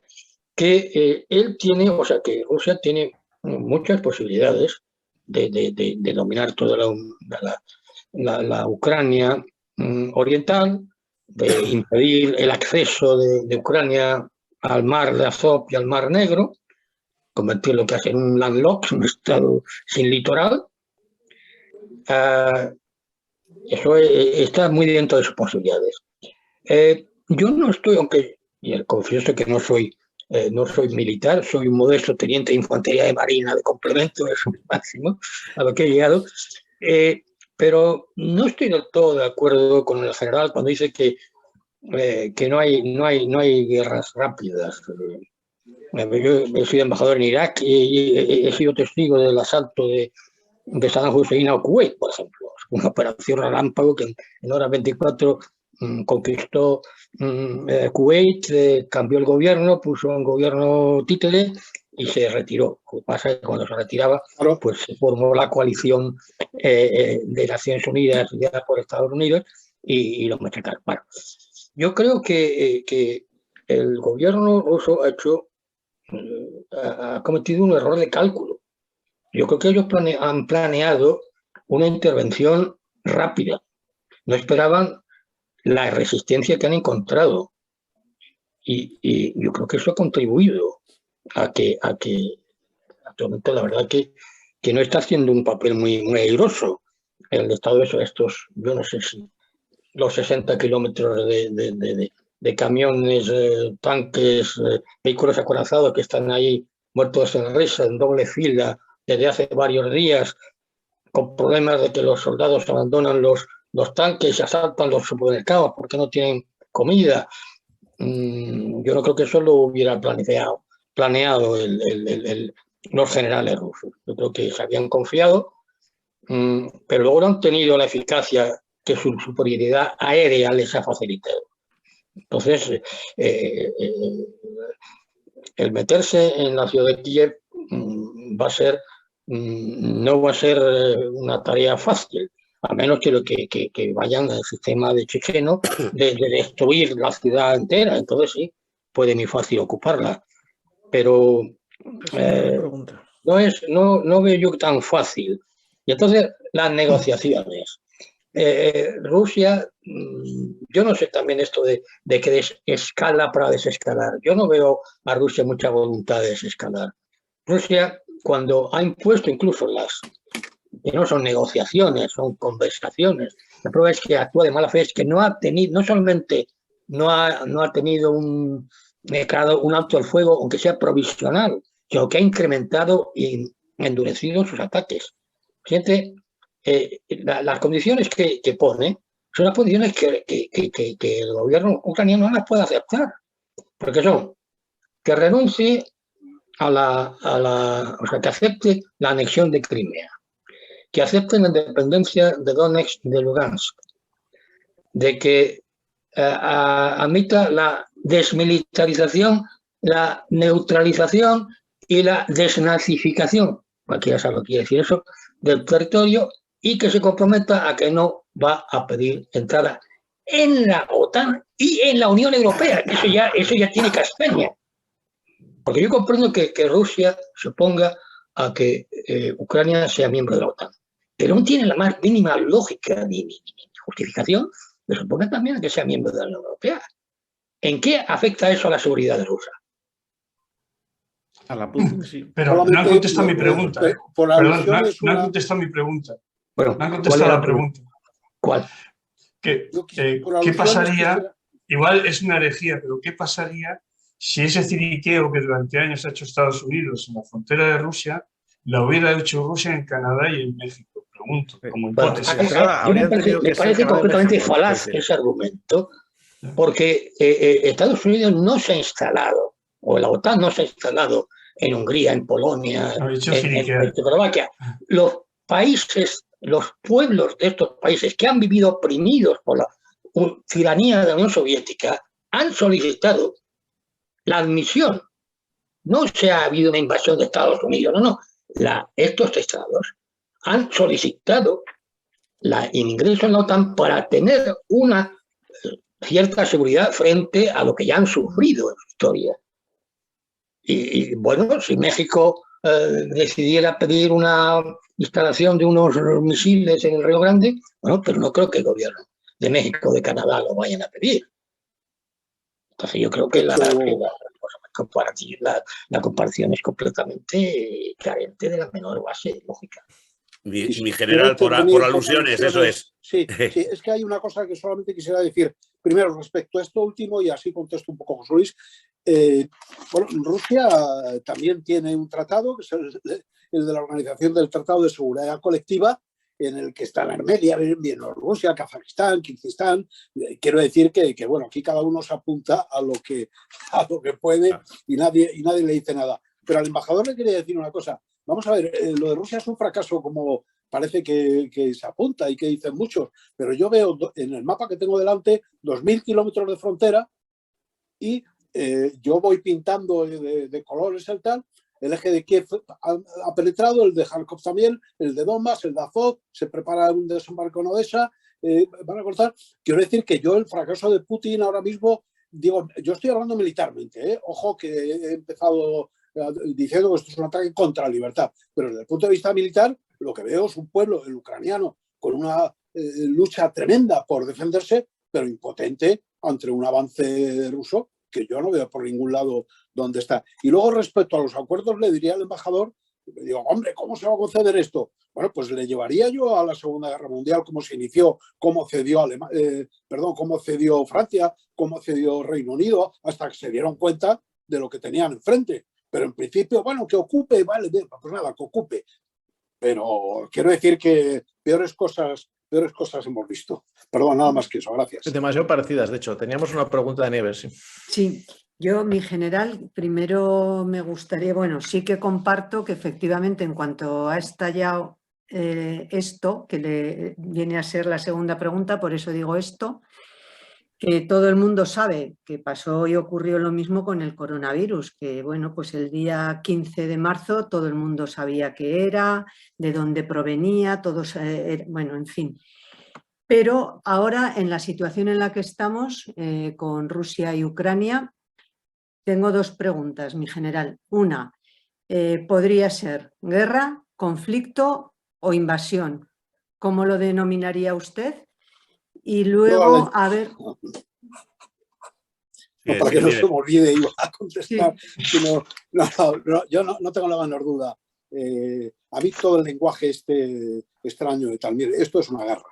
que que Rusia tiene muchas posibilidades de dominar toda la Ucrania oriental, de impedir el acceso de Ucrania al mar de Azov y al mar Negro, convertirlo casi en un landlocked, un estado sin litoral, Eso está muy dentro de sus posibilidades. Yo no estoy, aunque confieso que no soy militar, soy un modesto teniente de infantería de marina de complemento, es lo máximo a lo que he llegado, pero no estoy del todo de acuerdo con el general cuando dice que no hay guerras rápidas. Yo he sido embajador en Irak y he sido testigo del asalto de Saddam Hussein a Kuwait, por ejemplo. Una operación relámpago que en horas 24 conquistó Kuwait, cambió el gobierno, puso un gobierno títere y se retiró. Lo que pasa es que cuando se retiraba, pues se formó la coalición de Naciones Unidas liderada por Estados Unidos y los machacaron. Bueno, yo creo que el gobierno ruso ha cometido un error de cálculo. Yo creo que ellos han planeado una intervención rápida. No esperaban la resistencia que han encontrado. Y yo creo que eso ha contribuido a que actualmente la verdad que no está haciendo un papel muy airoso el estado de estos, yo no sé si los 60 kilómetros de camiones, tanques, vehículos acorazados que están ahí muertos en risa, en doble fila, desde hace varios días, con problemas de que los soldados abandonan los tanques y asaltan los supermercados porque no tienen comida. Yo no creo que eso lo hubiera planeado los generales rusos. Yo creo que se habían confiado, pero luego no han tenido la eficacia que su superioridad aérea les ha facilitado. Entonces, el meterse en la ciudad de Kiev no va a ser una tarea fácil, a menos que vayan al sistema de checheno de destruir la ciudad entera. Entonces sí, puede muy fácil ocuparla. Pero no veo yo tan fácil. Y entonces las negociaciones. Rusia, yo no sé también esto de que escala para desescalar. Yo no veo a Rusia mucha voluntad de desescalar. Rusia, cuando ha impuesto incluso que no son negociaciones, son conversaciones, la prueba es que actúa de mala fe, es que no solamente no ha tenido un alto al fuego, aunque sea provisional, sino que ha incrementado y endurecido sus ataques. Siente, las condiciones que pone son las condiciones que el gobierno ucraniano no las puede aceptar, porque son que renuncie o sea, que acepte la anexión de Crimea, que acepte la independencia de Donetsk y de Lugansk, de que admita la desmilitarización, la neutralización y la desnazificación, cualquiera sabe lo que quiere decir eso, del territorio, y que se comprometa a que no va a pedir entrada en la OTAN y en la Unión Europea. Eso ya tiene castaña. Porque yo comprendo que Rusia se oponga a que Ucrania sea miembro de la OTAN, pero no tiene la más mínima lógica ni justificación de suponer también a que sea miembro de la Unión Europea. ¿En qué afecta eso a la seguridad rusa? A la Putin, sí. Pero no han contestado mi pregunta. Perdón, no han contestado mi pregunta. Bueno, no han contestado la pregunta. ¿Cuál? ¿Qué pasaría? Igual es una herejía, pero ¿qué pasaría si ese ciriqueo que durante años ha hecho Estados Unidos en la frontera de Rusia, lo hubiera hecho Rusia en Canadá y en México? Pregunto, como hipótesis. Me parece completamente falaz ese argumento, porque Estados Unidos no se ha instalado, o la OTAN no se ha instalado en Hungría, en Polonia, en Checoslovaquia. Los pueblos de estos países que han vivido oprimidos por la tiranía de la Unión Soviética han solicitado la admisión. No se ha habido una invasión de Estados Unidos, no. Estos estados han solicitado el ingreso en la OTAN para tener una cierta seguridad frente a lo que ya han sufrido en su historia. Y bueno, si México decidiera pedir una instalación de unos misiles en el Río Grande, bueno, pero no creo que el gobierno de México o de Canadá lo vayan a pedir. Entonces yo creo que la comparación es completamente carente de la menor base lógica. Mi general, por alusiones, eso es. Sí, es que hay una cosa que solamente quisiera decir. Primero, respecto a esto último, y así contesto un poco José Luis. Bueno, Rusia también tiene un tratado, que es el de la Organización del Tratado de Seguridad Colectiva, en el que están Armenia, Bielorrusia, Kazajistán, Kirguistán. Quiero decir que bueno, aquí cada uno se apunta a lo que puede y nadie le dice nada. Pero al embajador le quería decir una cosa. Vamos a ver, lo de Rusia es un fracaso como parece que se apunta y que dicen muchos, pero yo veo en el mapa que tengo delante 2.000 kilómetros de frontera y yo voy pintando de colores el tal. El eje de Kiev ha penetrado, el de Kharkov también, el de Donbass, el de Azov, se prepara un desembarco en Odessa, van a cortar. Quiero decir que yo el fracaso de Putin ahora mismo, digo, yo estoy hablando militarmente, ojo que he empezado diciendo que esto es un ataque contra la libertad, pero desde el punto de vista militar lo que veo es un pueblo, el ucraniano, con una lucha tremenda por defenderse, pero impotente ante un avance ruso que yo no veo por ningún lado dónde está. Y luego respecto a los acuerdos le diría al embajador, le digo, hombre, ¿cómo se va a conceder esto? Bueno, pues le llevaría yo a la Segunda Guerra Mundial, cómo se inició, cómo cedió cómo cedió Francia, cómo cedió Reino Unido, hasta que se dieron cuenta de lo que tenían enfrente. Pero en principio, bueno, que ocupe, vale, pues nada, que ocupe. Pero quiero decir que peores cosas hemos visto. Perdón, nada más que eso, gracias. Demasiado parecidas, de hecho. Teníamos una pregunta de Nieves. Sí. Sí, yo, mi general, primero me gustaría, bueno, sí que comparto que efectivamente en cuanto ha estallado esto, que le viene a ser la segunda pregunta, por eso digo esto, que todo el mundo sabe que pasó y ocurrió lo mismo con el coronavirus, que bueno, pues el día 15 de marzo todo el mundo sabía qué era, de dónde provenía, todos, bueno, en fin. Pero ahora, en la situación en la que estamos, con Rusia y Ucrania, tengo dos preguntas, mi general. Una, podría ser guerra, conflicto o invasión. ¿Cómo lo denominaría usted? Y luego, a ver... No, para que no se me olvide, iba a contestar. Sí. Sino, yo no tengo la menor duda. A mí todo el lenguaje extraño y tal, mire, esto es una guerra.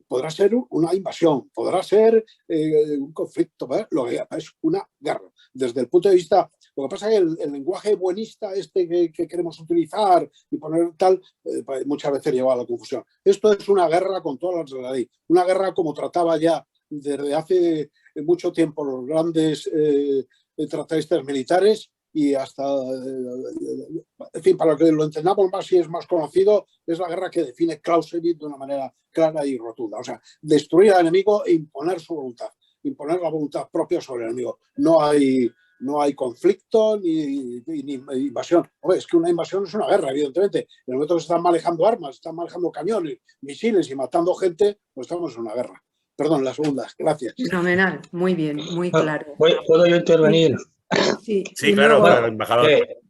Podrá ser una invasión, podrá ser un conflicto, lo que es una guerra. Desde el punto de vista, lo que pasa es que el lenguaje buenista que queremos utilizar y poner tal, muchas veces lleva a la confusión. Esto es una guerra con todas las de la ley. Una guerra como trataba ya desde hace mucho tiempo los grandes tratadistas militares y hasta, en fin, para que lo entendamos más y es más conocido, es la guerra que define Clausewitz de una manera clara y rotunda. O sea, destruir al enemigo e imponer su voluntad, imponer la voluntad propia sobre el enemigo. No hay conflicto ni invasión. Hombre, es que una invasión es una guerra, evidentemente. En el momento que se están manejando armas, están manejando camiones, misiles y matando gente, pues estamos en una guerra. Perdón, la segunda. Gracias. Fenomenal, muy bien, muy claro. ¿Puedo yo intervenir? Sí, claro, luego... claro, embajador.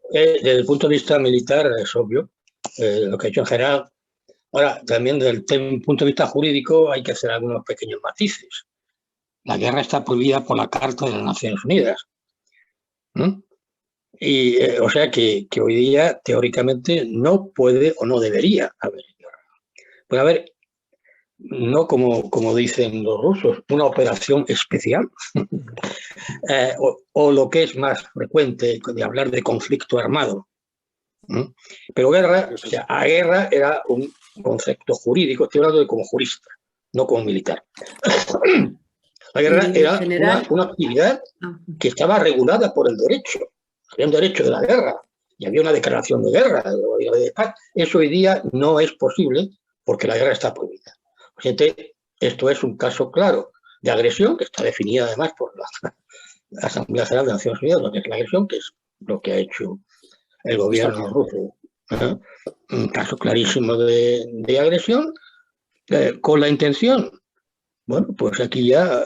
Desde el punto de vista militar es obvio lo que ha hecho en general. Ahora, también desde el punto de vista jurídico hay que hacer algunos pequeños matices. La guerra está prohibida por la Carta de las Naciones Unidas. Y, o sea que hoy día, teóricamente, no puede o no debería haber guerra. Puede haber, no como dicen los rusos, una operación especial, o lo que es más frecuente de hablar de conflicto armado. Pero guerra, o sea, a guerra era un concepto jurídico, estoy hablando como jurista, no como militar. La guerra era una actividad que estaba regulada por el derecho. Había un derecho de la guerra y había una declaración de guerra. Eso hoy día no es posible porque la guerra está prohibida. Esto es un caso claro de agresión que está definida además por la Asamblea General de Naciones Unidas, lo que es la agresión, que es lo que ha hecho el gobierno ruso. Un caso clarísimo de agresión con la intención. Bueno, pues aquí ya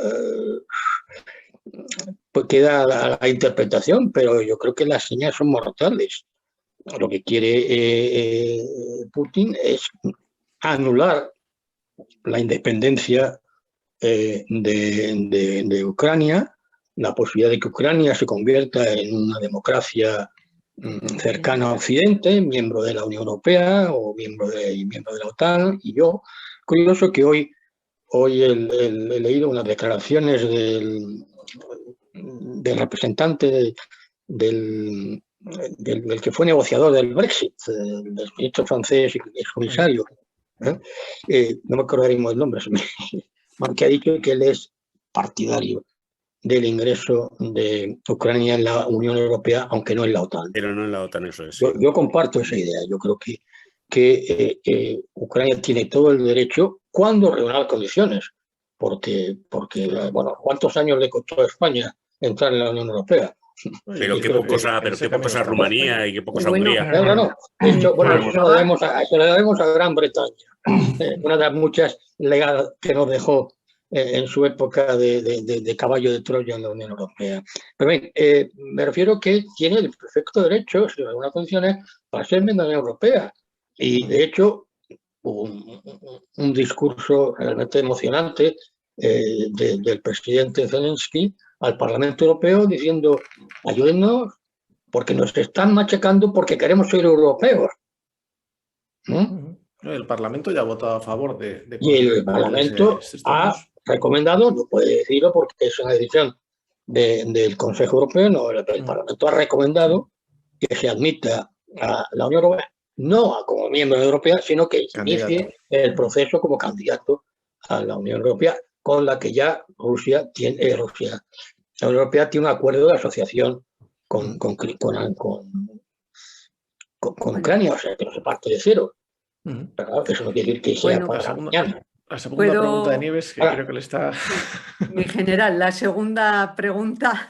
pues queda la interpretación, pero yo creo que las señas son mortales. Lo que quiere Putin es anular la independencia de Ucrania, la posibilidad de que Ucrania se convierta en una democracia cercana a Occidente, miembro de la Unión Europea o miembro de la OTAN, y yo. Curioso que hoy he leído unas declaraciones del representante del que fue negociador del Brexit, del ministro francés y el comisario. No me acordaremos el nombre, que ha dicho que él es partidario del ingreso de Ucrania en la Unión Europea, aunque no en la OTAN. Pero no en la OTAN, eso es. Sí. Yo comparto esa idea. Yo creo que Ucrania tiene todo el derecho, cuando reúna las condiciones, porque bueno, ¿cuántos años le costó a España entrar en la Unión Europea? Pero qué pocos a Rumanía y qué pocos a Hungría. No. Eso lo debemos a Gran Bretaña. Una de las muchas legadas que nos dejó en su época de caballo de Troya en la Unión Europea. Pero bien, me refiero que tiene el perfecto derecho, si en algunas condiciones, para ser miembro de la Unión Europea. Y de hecho, un discurso realmente emocionante del presidente Zelensky al Parlamento Europeo diciendo: ayúdennos porque nos están machacando porque queremos ser europeos. El Parlamento ya ha votado a favor de y el Parlamento ha recomendado, no puede decirlo porque es una decisión del Consejo Europeo, no, el Parlamento ha recomendado que se admita a la Unión Europea, no como miembro de la Unión Europea, sino que inicie el proceso como candidato a la Unión Europea, con la que ya la Unión Europea tiene un acuerdo de asociación con Ucrania, o sea que no se parte de cero. Pero eso no quiere decir que sea para mañana. La segunda pregunta de Nieves, que creo que le está... Mi general, la segunda pregunta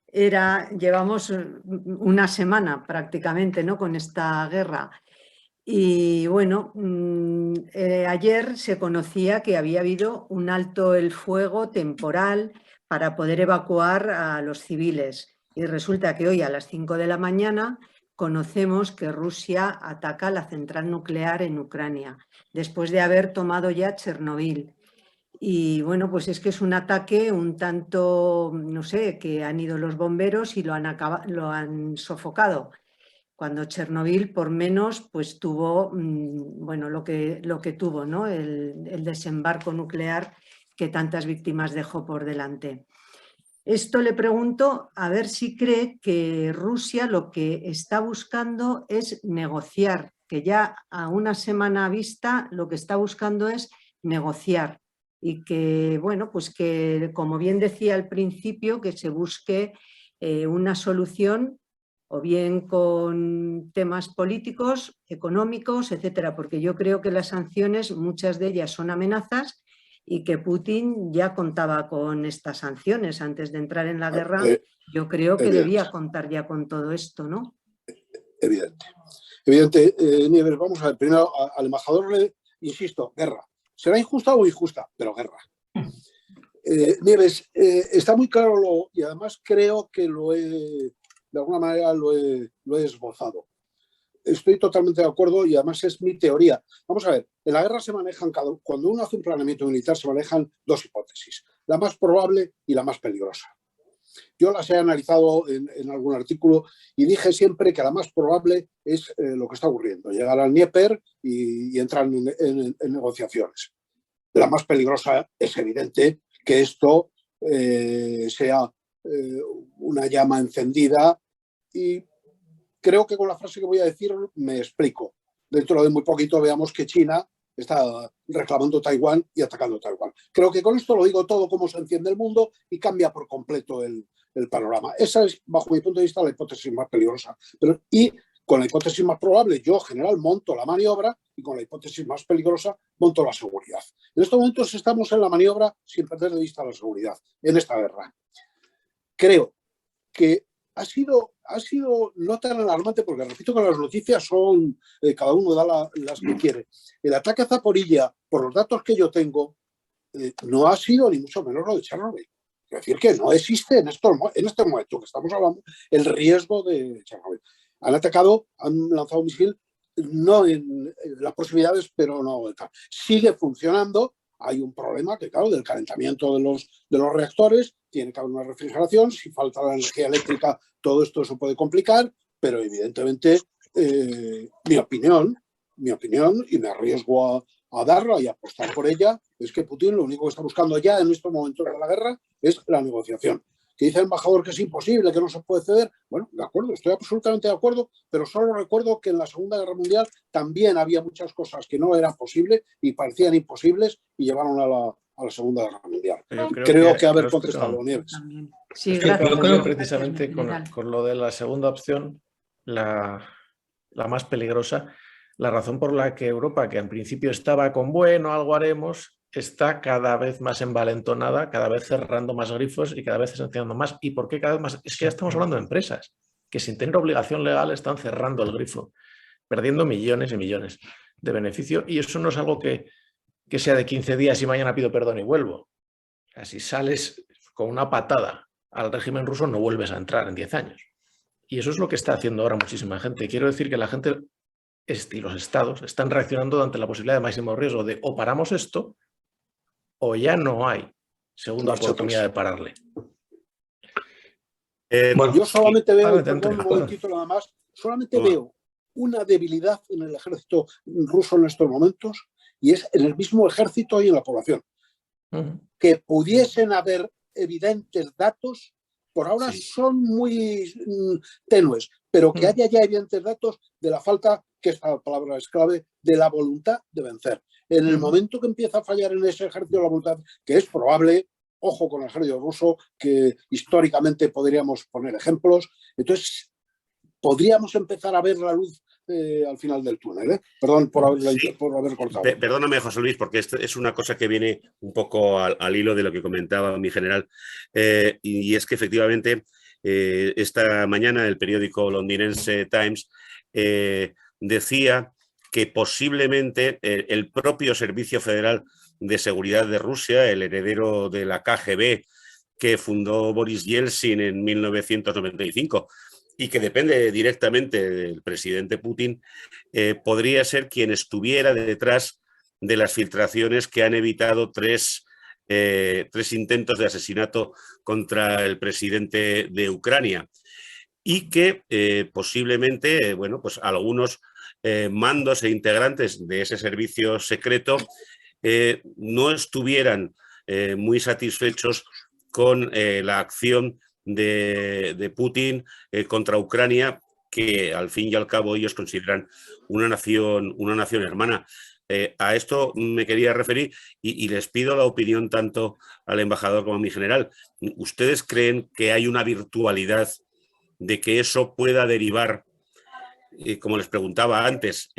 era, llevamos una semana prácticamente, ¿no?, con esta guerra. Y bueno, ayer se conocía que había habido un alto el fuego temporal para poder evacuar a los civiles. Y resulta que hoy a las 5 de la mañana conocemos que Rusia ataca la central nuclear en Ucrania, después de haber tomado ya Chernobyl. Y bueno, pues es que es un ataque un tanto, no sé, que han ido los bomberos y lo han sofocado. Cuando Chernobyl, por menos, pues tuvo, bueno, lo que tuvo, ¿no?, el desembarco nuclear que tantas víctimas dejó por delante. Esto le pregunto a ver si cree que Rusia lo que está buscando es negociar, que ya a una semana vista lo que está buscando es negociar y que, bueno, pues que, como bien decía al principio, que se busque una solución o bien con temas políticos, económicos, etcétera, porque yo creo que las sanciones, muchas de ellas son amenazas y que Putin ya contaba con estas sanciones antes de entrar en la guerra. Yo creo que debía contar ya con todo esto, ¿no? Evidente. Nieves, vamos a ver, primero al embajador le insisto, guerra. Será injusta o injusta, pero guerra. Nieves, está muy claro y además creo que de alguna manera lo he esbozado. Estoy totalmente de acuerdo y además es mi teoría. Vamos a ver, en la guerra se manejan, cuando uno hace un planeamiento militar, se manejan dos hipótesis, la más probable y la más peligrosa. Yo las he analizado en algún artículo y dije siempre que la más probable es lo que está ocurriendo, llegar al Dnieper y entrar en negociaciones. La más peligrosa es evidente que esto sea una llama encendida y creo que con la frase que voy a decir me explico. Dentro de muy poquito veamos que China está reclamando Taiwán y atacando Taiwán. Creo que con esto lo digo todo, cómo se enciende el mundo y cambia por completo el panorama. Esa es, bajo mi punto de vista, la hipótesis más peligrosa. Y con la hipótesis más probable, yo, general, monto la maniobra y con la hipótesis más peligrosa, monto la seguridad. En estos momentos estamos en la maniobra sin perder de vista la seguridad, en esta guerra. Creo que ha sido no tan alarmante, porque repito que las noticias son, cada uno da las que quiere. El ataque a Zaporilla, por los datos que yo tengo, no ha sido ni mucho menos lo de Chernobyl. Es decir, que no existe en este momento que estamos hablando el riesgo de Chernobyl. Han atacado, han lanzado un misil, no en las posibilidades, pero no. Sigue funcionando. Hay un problema que, claro, del calentamiento de los reactores, tiene que haber una refrigeración, si falta la energía eléctrica todo esto se puede complicar, pero evidentemente mi opinión, y me arriesgo a darla y a apostar por ella, es que Putin lo único que está buscando ya en estos momentos de la guerra es la negociación. Que dice el embajador que es imposible, que no se puede ceder. Bueno, de acuerdo, estoy absolutamente de acuerdo, pero solo recuerdo que en la Segunda Guerra Mundial también había muchas cosas que no eran posibles y parecían imposibles y llevaron a la Segunda Guerra Mundial. Creo que haber contestado, Nieves. Sí, gracias. gracias. Precisamente con lo de la segunda opción, la más peligrosa, la razón por la que Europa, que en principio estaba con bueno, algo haremos, está cada vez más envalentonada, cada vez cerrando más grifos y cada vez sancionando más. ¿Y por qué cada vez más? Es que ya estamos hablando de empresas que sin tener obligación legal están cerrando el grifo, perdiendo millones y millones de beneficio, y eso no es algo que sea de 15 días y mañana pido perdón y vuelvo. Si sales con una patada al régimen ruso, no vuelves a entrar en 10 años. Y eso es lo que está haciendo ahora muchísima gente. Quiero decir que la gente y los estados están reaccionando ante la posibilidad de máximo riesgo de o paramos esto o ya no hay segunda oportunidad de pararle. Bueno, yo solamente veo, perdón, un momentito nada más, solamente veo una debilidad en el ejército ruso en estos momentos, y es en el mismo ejército y en la población. Que pudiesen haber evidentes datos, por ahora son muy tenues, pero que haya ya evidentes datos de la falta, que esta palabra es clave, de la voluntad de vencer. En el momento que empieza a fallar en ese ejército la voluntad, que es probable, ojo con el ejército ruso, que históricamente podríamos poner ejemplos, entonces podríamos empezar a ver la luz al final del túnel. Perdón por haber cortado. Perdóname, José Luis, porque esto es una cosa que viene un poco al hilo de lo que comentaba mi general, y es que efectivamente esta mañana el periódico londinense Times decía que posiblemente el propio Servicio Federal de Seguridad de Rusia, el heredero de la KGB que fundó Boris Yeltsin en 1995, y que depende directamente del presidente Putin, podría ser quien estuviera detrás de las filtraciones que han evitado tres intentos de asesinato contra el presidente de Ucrania, y que posiblemente, bueno, pues algunos mandos e integrantes de ese servicio secreto no estuvieran muy satisfechos con la acción de Putin contra Ucrania, que al fin y al cabo ellos consideran una nación hermana. A esto me quería referir y les pido la opinión tanto al embajador como a mi general. ¿Ustedes creen que hay una virtualidad de que eso pueda derivar, como les preguntaba antes,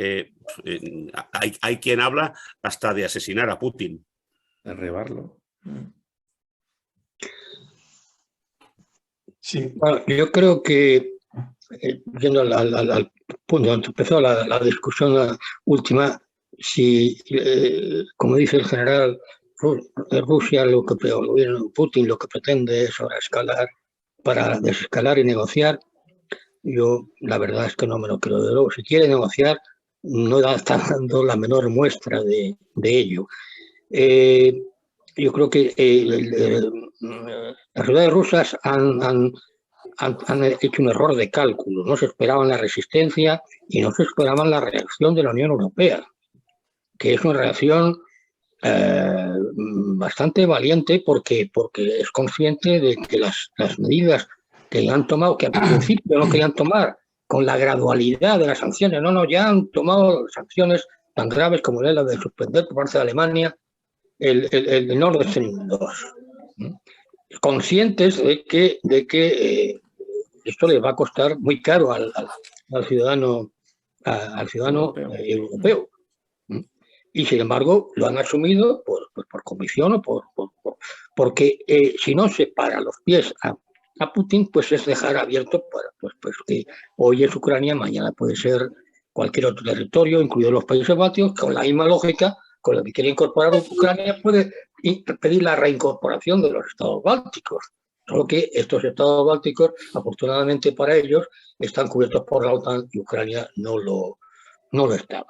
hay quien habla hasta de asesinar a Putin? Derribarlo. Sí. Bueno, yo creo que, yendo al punto donde empezó la discusión última, si, como dice el general, Rusia, el gobierno de Putin, lo que pretende es ahora escalar para desescalar y negociar, yo la verdad es que no me lo creo. De luego, si quiere negociar, no está dando la menor muestra de ello. Yo creo que las autoridades rusas han hecho un error de cálculo. No se esperaban la resistencia y no se esperaban la reacción de la Unión Europea, que es una reacción bastante valiente porque es consciente de que las medidas que han tomado, que al principio no querían tomar, con la gradualidad de las sanciones, ya han tomado sanciones tan graves como la de suspender por parte de Alemania el Nord Stream 2. Conscientes de que esto le va a costar muy caro al ciudadano europeo. Y sin embargo lo han asumido por comisión o porque si no se para los pies a Putin, pues es dejar abierto pues que hoy es Ucrania, mañana puede ser cualquier otro territorio, incluidos los países bálticos, con la misma lógica con la que quiere incorporar Ucrania, puede pedir la reincorporación de los estados bálticos. Solo que estos estados bálticos, afortunadamente para ellos, están cubiertos por la OTAN y Ucrania no lo estaba.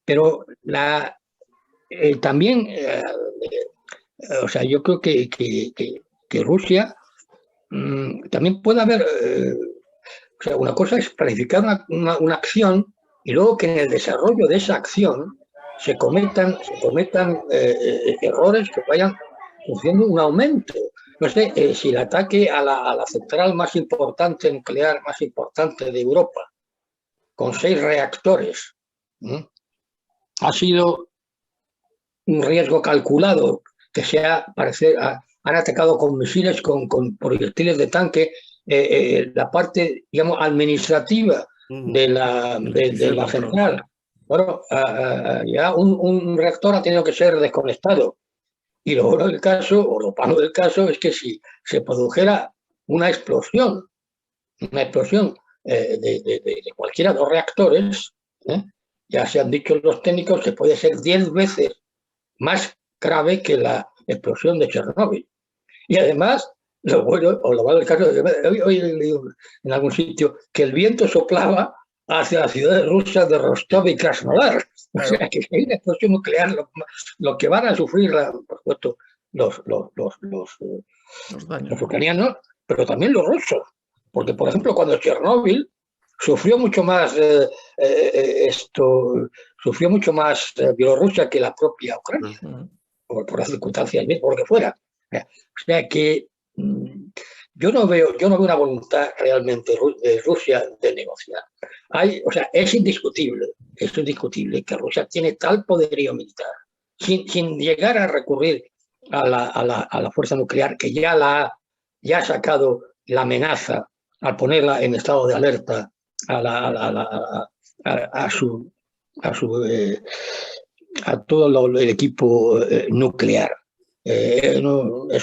Pero también, o sea, yo creo que Rusia también puede haber, o O sea, una cosa es planificar una acción y luego que en el desarrollo de esa acción se cometan errores que vayan produciendo un aumento. No sé, si el ataque a la central más importante, nuclear más importante de Europa, con 6 reactores, ha sido un riesgo calculado, que han atacado con misiles, con proyectiles de tanque, la parte, digamos, administrativa de la central. Bueno, ya un reactor ha tenido que ser desconectado. Y lo bueno del caso, o lo malo del caso, es que si se produjera una explosión de cualquiera de los reactores, ya se han dicho los técnicos que puede ser 10 veces más grave que la explosión de Chernóbil. Y además, lo bueno o lo malo del caso, hoy he leído en algún sitio que el viento soplaba hacia las ciudades rusas de Rostov y Krasnodar. O sea, que si hay una explosión nuclear, lo que van a sufrir, por supuesto, los ucranianos, pero también los rusos. Porque, por ejemplo, cuando Chernóbil sufrió mucho más Bielorrusia que la propia Ucrania, por las circunstancias, por lo que fuera. O sea que yo no veo una voluntad realmente de Rusia de negociar. O sea, es indiscutible que Rusia tiene tal poderío militar, sin llegar a recurrir a la fuerza nuclear, que ya ha sacado la amenaza al ponerla en estado de alerta a todo el equipo nuclear. Es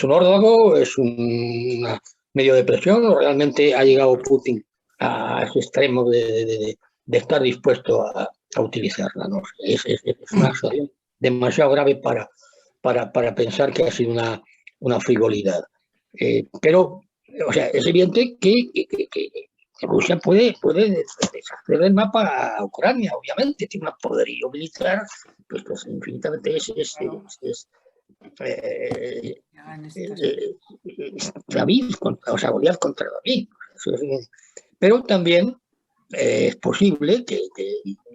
un órdago, es un medio de presión, o realmente ha llegado Putin a ese extremo de estar dispuesto a utilizarla, ¿no? Es una situación demasiado grave para pensar que ha sido una frivolidad. Pero, o sea, es evidente que Rusia puede deshacer el mapa a Ucrania, obviamente, tiene un poderío militar, pues infinitamente David, o sea, Goliat contra David. Pero también es posible que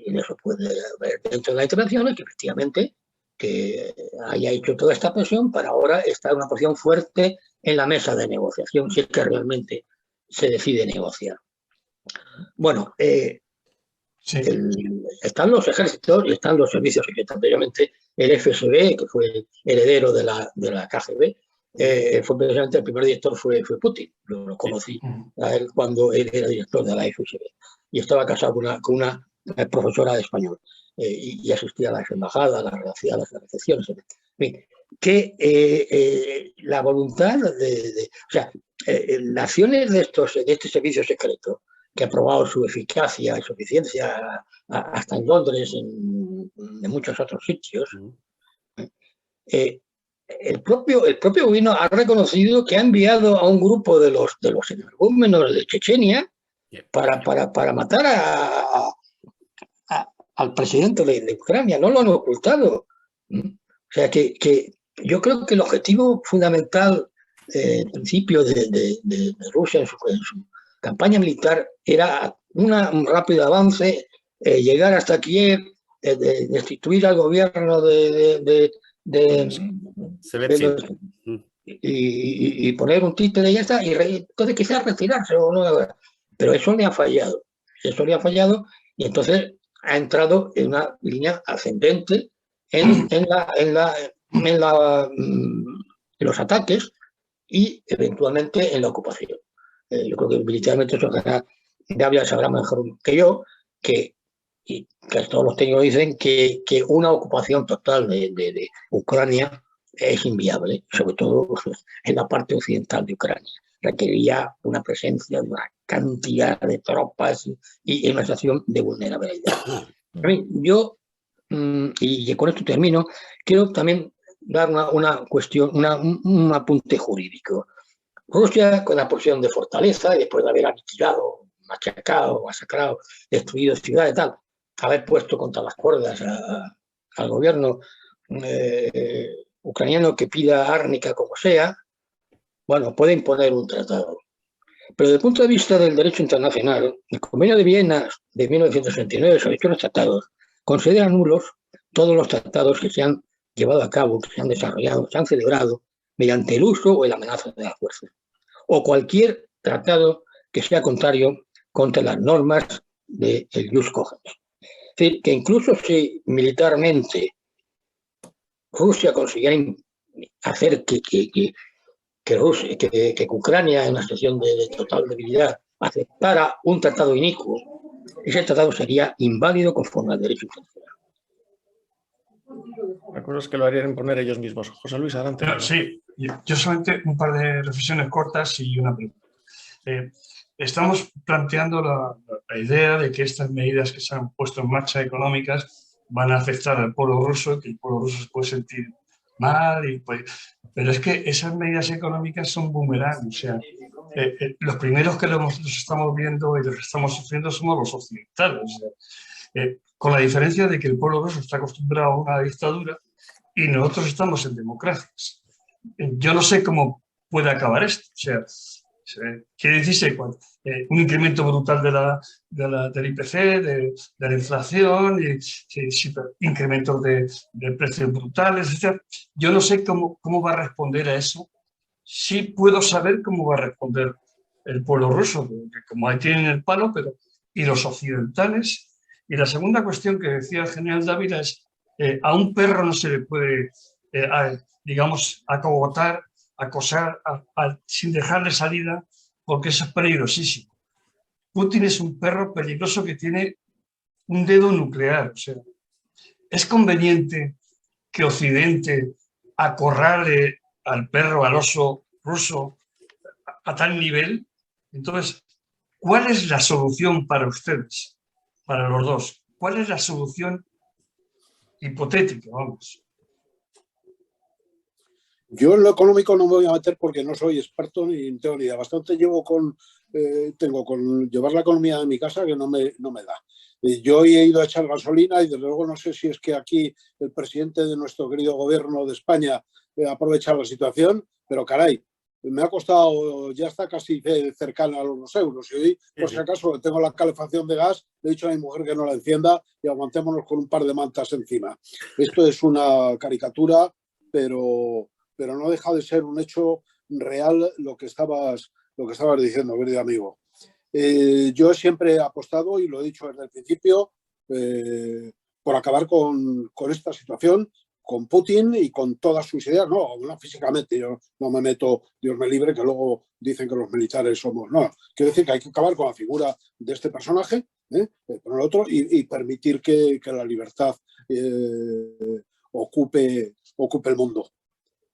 en eso puede haber dentro de la intervención, que efectivamente que haya hecho toda esta presión para ahora estar en una posición fuerte en la mesa de negociación, si es que realmente se decide negociar. Bueno, están los ejércitos y están los servicios secretos. Anteriormente el FSB, que fue heredero de la KGB, fue precisamente el primer director fue Putin. Lo conocí a él cuando él era director de la FSB y estaba casado con una profesora de español y asistía a las embajadas, a las recepciones. En fin, que la voluntad o sea, naciones de este servicio secreto, que ha probado su eficacia y su eficiencia hasta en Londres, en muchos otros sitios, el propio gobierno ha reconocido que ha enviado a un grupo de los energúmenos de Chechenia para matar al presidente de Ucrania. No lo han ocultado. O sea que yo creo que el objetivo fundamental, en principio, de Rusia en su campaña militar era un rápido avance, llegar hasta Kiev, destituir al gobierno y poner un títere y ya está, y entonces quizás retirarse o no, pero eso le ha fallado. Y entonces ha entrado en una línea ascendente en los ataques y eventualmente en la ocupación. Yo creo que militarmente eso Gabriel sabrá mejor que yo, que todos los técnicos dicen que una ocupación total de Ucrania es inviable, sobre todo en la parte occidental de Ucrania. Requeriría una presencia de una cantidad de tropas y una situación de vulnerabilidad. Yo, y con esto termino, quiero también dar una cuestión, un apunte jurídico. Rusia, con la posición de fortaleza, y después de haber aniquilado, machacado, masacrado, destruido ciudades y tal, haber puesto contra las cuerdas al gobierno ucraniano que pida árnica como sea, bueno, puede imponer un tratado. Pero desde el punto de vista del derecho internacional, el Convenio de Viena de 1969 sobre los tratados considera nulos todos los tratados que se han llevado a cabo, que se han desarrollado, se han celebrado mediante el uso o la amenaza de la fuerza, o cualquier tratado que sea contrario contra las normas del jus cogens. Es decir, que incluso si militarmente Rusia consiguiera hacer que Ucrania, en una situación de total debilidad, aceptara un tratado inicuo, ese tratado sería inválido conforme al derecho internacional. De acuerdo, es que lo harían imponer ellos mismos. José Luis, adelante. Sí, yo solamente un par de reflexiones cortas y una pregunta. Estamos planteando la idea de que estas medidas que se han puesto en marcha económicas van a afectar al pueblo ruso, que el pueblo ruso se puede sentir mal, pero es que esas medidas económicas son boomerang, o sea, los primeros que los estamos viendo y los que estamos sufriendo somos los occidentales, o sea, con la diferencia de que el pueblo ruso está acostumbrado a una dictadura y nosotros estamos en democracias. Yo no sé cómo puede acabar esto, o sea, quiere decirse un incremento brutal del IPC, de la inflación, incrementos de precios brutales, etc. Yo no sé cómo va a responder a eso. Sí puedo saber cómo va a responder el pueblo ruso, porque como ahí tienen el palo, y los occidentales. Y la segunda cuestión que decía el general Dávila es, a un perro no se le puede, digamos, acogotar, acosar sin dejarle salida, porque eso es peligrosísimo. Putin es un perro peligroso que tiene un dedo nuclear. O sea, es conveniente que Occidente acorrale al perro, al oso ruso a tal nivel. Entonces, ¿cuál es la solución para ustedes, para los dos? ¿Cuál es la solución hipotética? Vamos. Yo en lo económico no me voy a meter porque no soy experto ni tengo ni idea. Bastante tengo con llevar la economía de mi casa que no me da. Yo he ido a echar gasolina y desde luego no sé si es que aquí el presidente de nuestro querido gobierno de España aprovecha la situación, pero caray, me ha costado, ya está casi cercana a los euros. Y hoy, por si acaso, tengo la calefacción de gas, le he dicho a mi mujer que no la encienda y aguantémonos con un par de mantas encima. Esto es una caricatura, pero no deja de ser un hecho real lo que estabas diciendo, querido amigo. Yo siempre he apostado, y lo he dicho desde el principio, por acabar con esta situación, con Putin y con todas sus ideas. No físicamente, yo no me meto, Dios me libre, que luego dicen que los militares somos. No, quiero decir que hay que acabar con la figura de este personaje, por el otro, y permitir que la libertad ocupe el mundo.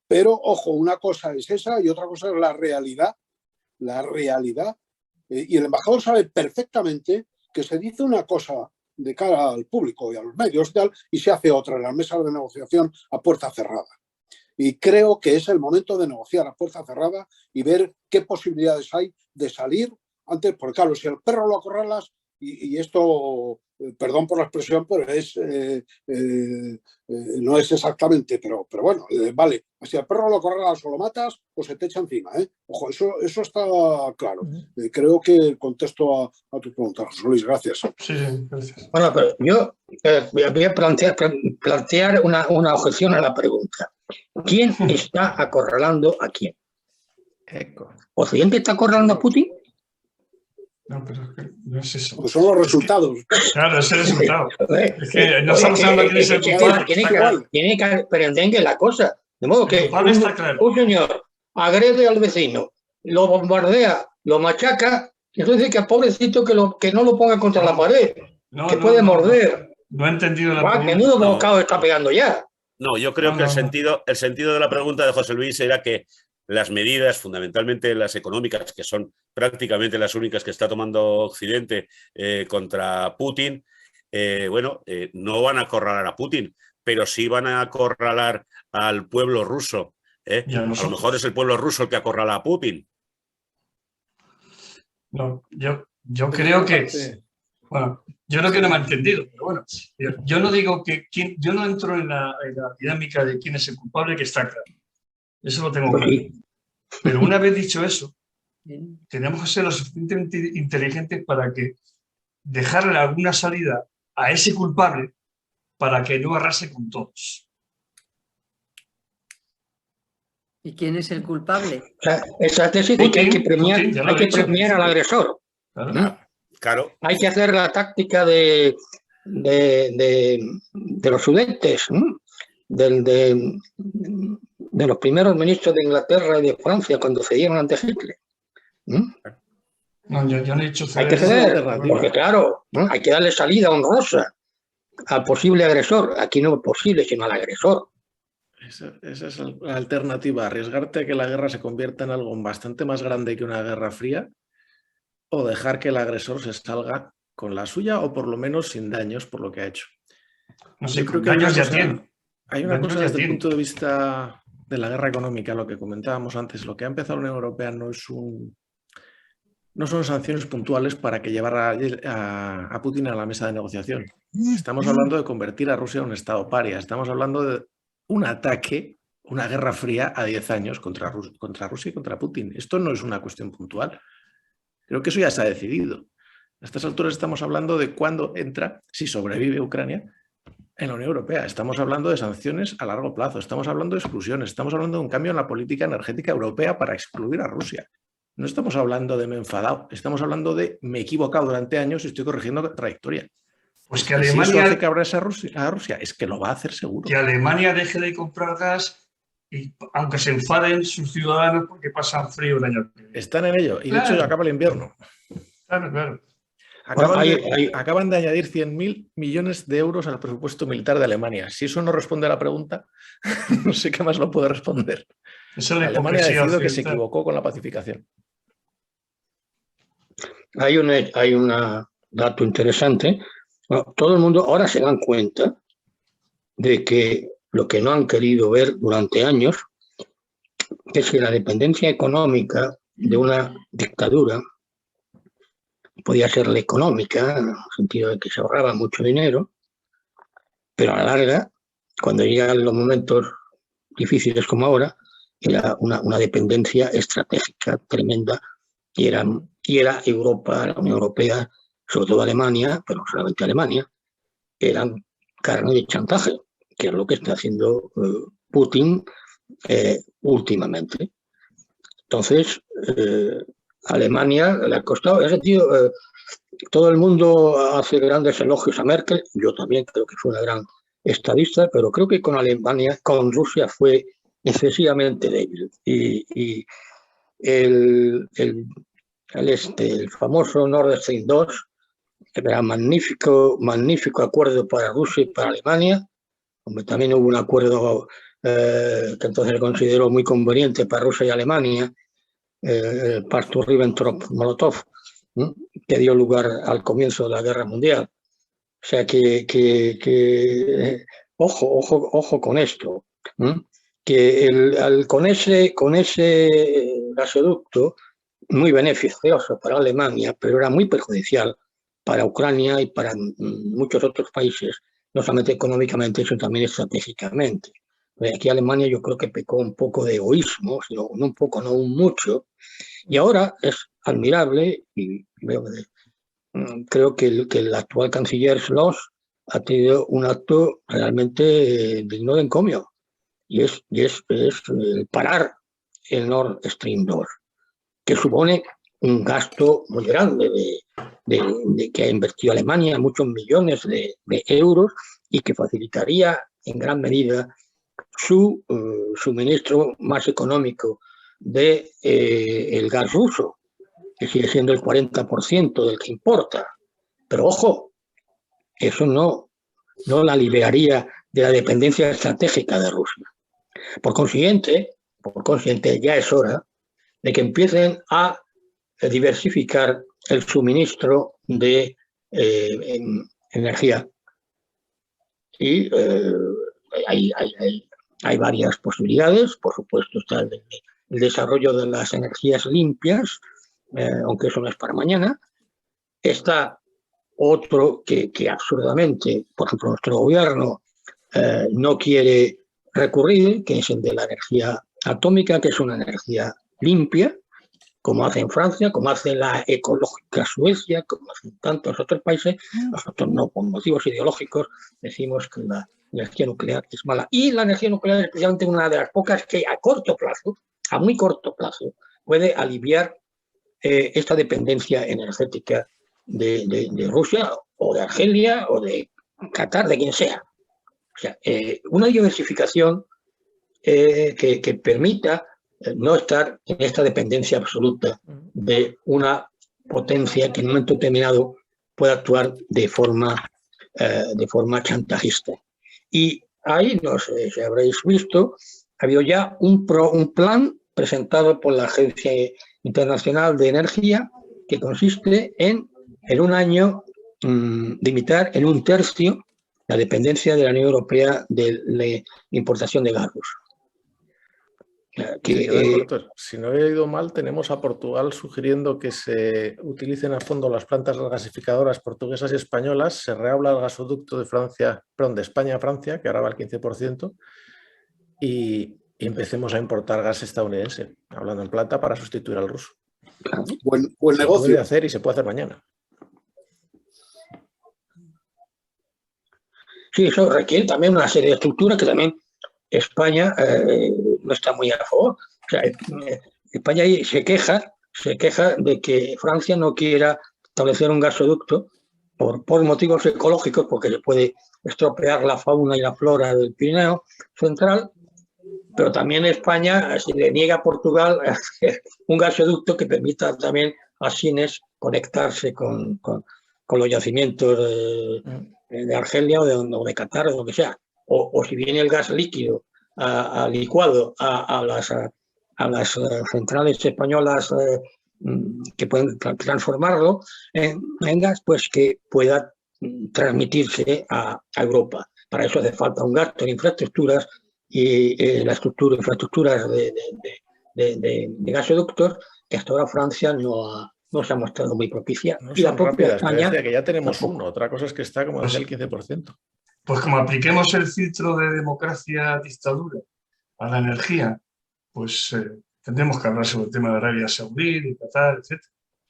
Pero, ojo, una cosa es esa y otra cosa es la realidad. La realidad. Y el embajador sabe perfectamente que se dice una cosa de cara al público y a los medios y tal, y se hace otra en las mesas de negociación a puerta cerrada. Y creo que es el momento de negociar a puerta cerrada y ver qué posibilidades hay de salir antes, porque claro, si el perro lo acorralas, y esto, perdón por la expresión, pero no es exactamente, pero bueno, vale, si al perro lo acorralas o lo matas o se te echa encima, Ojo, eso está claro. Creo que contesto a tu pregunta, José Luis, gracias. Sí, gracias. Bueno, pero yo voy a plantear una objeción a la pregunta. ¿Quién está acorralando a quién? ¿Occidente está acorralando a Putin? No, pero no es eso. Pues son los resultados. Claro, es el resultado. Es que no estamos hablando de quién es el culpable. Pero entiende la cosa. De modo que un señor agrede al vecino, lo bombardea, lo machaca, y entonces que al pobrecito que no lo ponga contra la pared, que puede morder. No he entendido la pregunta. Que nudo bocado está pegando ya. No, yo creo que el sentido de la pregunta de José Luis era que las medidas, fundamentalmente las económicas, que son prácticamente las únicas que está tomando Occidente contra Putin, no van a acorralar a Putin, pero sí van a acorralar al pueblo ruso. A lo mejor es el pueblo ruso el que acorrala a Putin. No, yo creo que... Bueno, yo creo que no me ha entendido, pero bueno, yo no digo que... yo no entro en la dinámica de quién es el culpable, que está claro. Eso lo tengo claro. Pero una vez dicho eso, tenemos que ser lo suficientemente inteligentes para que dejarle alguna salida a ese culpable para que no arrase con todos. ¿Y quién es el culpable? O sea, esa tesis de que hay que premiar, Putin, ya lo he dicho. premiar al agresor. Claro. Claro. Hay que hacer la táctica de los Sudentes, de los primeros ministros de Inglaterra y de Francia cuando cedieron ante Hitler. No, yo no he dicho Hay que ceder, porque claro, hay que darle salida honrosa al posible agresor. Aquí no es posible, sino al agresor. Esa es la alternativa, arriesgarte a que la guerra se convierta en algo bastante más grande que una guerra fría, o dejar que el agresor se salga con la suya o por lo menos sin daños por lo que ha hecho. No sé, Yo creo que daños ya tiene. hay una Daños cosa ya desde el tiene. punto de vista de la guerra económica, lo que comentábamos antes, lo que ha empezado la Unión Europea no son sanciones puntuales para que llevar a Putin a la mesa de negociación. Estamos hablando de convertir a Rusia en un estado paria, estamos hablando de un ataque, una guerra fría a 10 años contra Rusia y contra Putin. Esto no es una cuestión puntual. Creo que eso ya se ha decidido. A estas alturas estamos hablando de cuándo entra, si sobrevive Ucrania, en la Unión Europea. Estamos hablando de sanciones a largo plazo, estamos hablando de exclusiones, estamos hablando de un cambio en la política energética europea para excluir a Rusia. No estamos hablando de me he enfadado, estamos hablando de me he equivocado durante años y estoy corrigiendo trayectoria. Pues que Si eso Alemania, hace que abrace a Rusia, es que lo va a hacer seguro. que Alemania deje de comprar gas, y aunque se enfaden sus ciudadanos porque pasan frío el año que viene. Están en ello y de Claro. hecho acaba el invierno. Claro. Acaban de añadir 100.000 millones de euros al presupuesto militar de Alemania. Si eso no responde a la pregunta, no sé qué más lo puede responder. Esa es la Alemania ha hipocresía decidido que se occidental. equivocó con la pacificación. Hay un dato interesante. Bueno, todo el mundo ahora se dan cuenta de que lo que no han querido ver durante años es que la dependencia económica de una dictadura podía ser la económica, en el sentido de que se ahorraba mucho dinero, pero a la larga, cuando llegan los momentos difíciles como ahora, era una dependencia estratégica tremenda y era Europa, la Unión Europea, sobre todo Alemania, pero no solamente Alemania, eran carne de chantaje, que es lo que está haciendo Putin últimamente. Entonces, Alemania le ha costado, en ese sentido, todo el mundo hace grandes elogios a Merkel, yo también creo que fue una gran estadista, pero creo que con Alemania, con Rusia fue excesivamente débil. Y el famoso Nord Stream 2 era magnífico acuerdo para Rusia y para Alemania, como también hubo un acuerdo que entonces consideró muy conveniente para Rusia y Alemania, el pacto Ribbentrop-Molotov, que dio lugar al comienzo de la Guerra Mundial. O sea que ojo con esto, que con ese gasoducto muy beneficioso para Alemania, pero era muy perjudicial para Ucrania y para muchos otros países, no solamente económicamente, sino también estratégicamente. Aquí Alemania yo creo que pecó un poco de egoísmo, no un poco, no un mucho, y ahora es admirable, y creo que el actual canciller Schloss ha tenido un acto realmente digno de encomio, y es parar el Nord Stream 2, que supone un gasto muy grande de que ha invertido Alemania muchos millones de euros y que facilitaría en gran medida su suministro más económico de el gas ruso, que sigue siendo el 40% del que importa. Pero ojo, eso no la liberaría de la dependencia estratégica de Rusia. Por consiguiente, ya es hora de que empiecen a diversificar el suministro de energía. Y hay varias posibilidades. Por supuesto, está el desarrollo de las energías limpias, aunque eso no es para mañana. Está otro que absurdamente, por ejemplo, nuestro gobierno no quiere recurrir, que es el de la energía atómica, que es una energía limpia, como hace en Francia, como hace la ecológica Suecia, como hacen tantos otros países. Nosotros no, por motivos ideológicos, decimos que la energía nuclear es mala. Y la energía nuclear es especialmente una de las pocas que a corto plazo, a muy corto plazo, puede aliviar esta dependencia energética de Rusia o de Argelia o de Qatar, de quien sea. O sea, una diversificación que permita no estar en esta dependencia absoluta de una potencia que en un momento determinado pueda actuar de forma chantajista. Y ahí, no sé si habréis visto, ha habido ya un plan presentado por la Agencia Internacional de Energía que consiste en un año, limitar en 1/3 la dependencia de la Unión Europea de la importación de gas ruso. Si no he ido mal, tenemos a Portugal sugiriendo que se utilicen a fondo las plantas gasificadoras portuguesas y españolas, se reabra el gasoducto de España a Francia, que ahora va al 15%, y empecemos a importar gas estadounidense, hablando en plata, para sustituir al ruso. Buen se negocio. Puede hacer y se puede hacer mañana. Sí, eso requiere también una serie de estructuras que también España no está muy a favor. O sea, España se queja de que Francia no quiera establecer un gasoducto por motivos ecológicos, porque se puede estropear la fauna y la flora del Pirineo central, pero también España se le niega a Portugal un gasoducto que permita también a Sines conectarse con los yacimientos de Argelia o de Qatar o lo que sea. O si viene el gas líquido licuado a las centrales españolas que pueden transformarlo en gas, pues que pueda transmitirse a Europa. Para eso hace falta un gasto en infraestructuras y infraestructuras de gasoductos que hasta ahora Francia no se ha mostrado muy propicia. No y la son propia rápidas, España, decía que ya tenemos tampoco. uno. Otra cosa es que está como decía el 15%. Pues como apliquemos el filtro de democracia-dictadura a la energía, pues tendremos que hablar sobre el tema de Arabia Saudí, de Qatar, etc.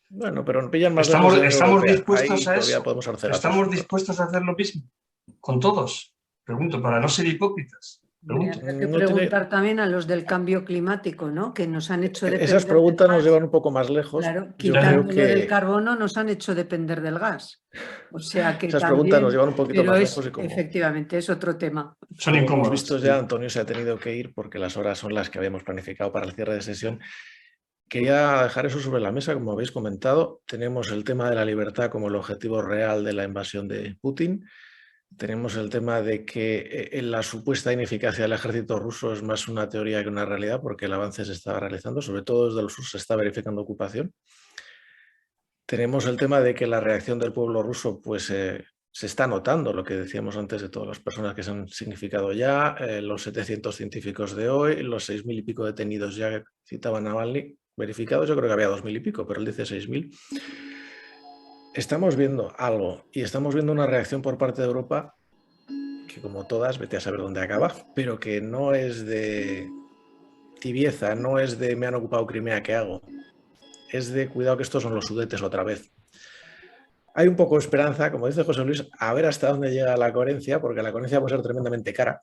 Bueno, pero pillan más ¿Estamos dispuestos a eso? Podemos hacer ¿Estamos dispuestos a hacer lo mismo? ¿Con todos? Pregunto, para no ser hipócritas. Habría que preguntar también a los del cambio climático, ¿no? Que nos han hecho depender. Esas preguntas nos llevan un poco más lejos. Claro, quitándolo del carbono nos han hecho depender del gas. O sea que esas también, preguntas nos llevan un poquito más lejos. Efectivamente, es otro tema. Son incómodos. Hemos visto ya, Antonio se ha tenido que ir porque las horas son las que habíamos planificado para el cierre de sesión. Quería dejar eso sobre la mesa, como habéis comentado. Tenemos el tema de la libertad como el objetivo real de la invasión de Putin. Tenemos el tema de que la supuesta ineficacia del ejército ruso es más una teoría que una realidad, porque el avance se está realizando, sobre todo desde el sur se está verificando ocupación. Tenemos el tema de que la reacción del pueblo ruso pues, se está notando, lo que decíamos antes de todas las personas que se han significado ya, los 700 científicos de hoy, los 6.000 y pico detenidos ya que citaban a Navalny, verificados, yo creo que había 2.000 y pico, pero él dice 6.000. Estamos viendo algo y estamos viendo una reacción por parte de Europa que, como todas, vete a saber dónde acaba, pero que no es de tibieza, no es de me han ocupado Crimea, ¿qué hago? Es de cuidado que estos son los Sudetes otra vez. Hay un poco de esperanza, como dice José Luis, a ver hasta dónde llega la coherencia, porque la coherencia puede ser tremendamente cara,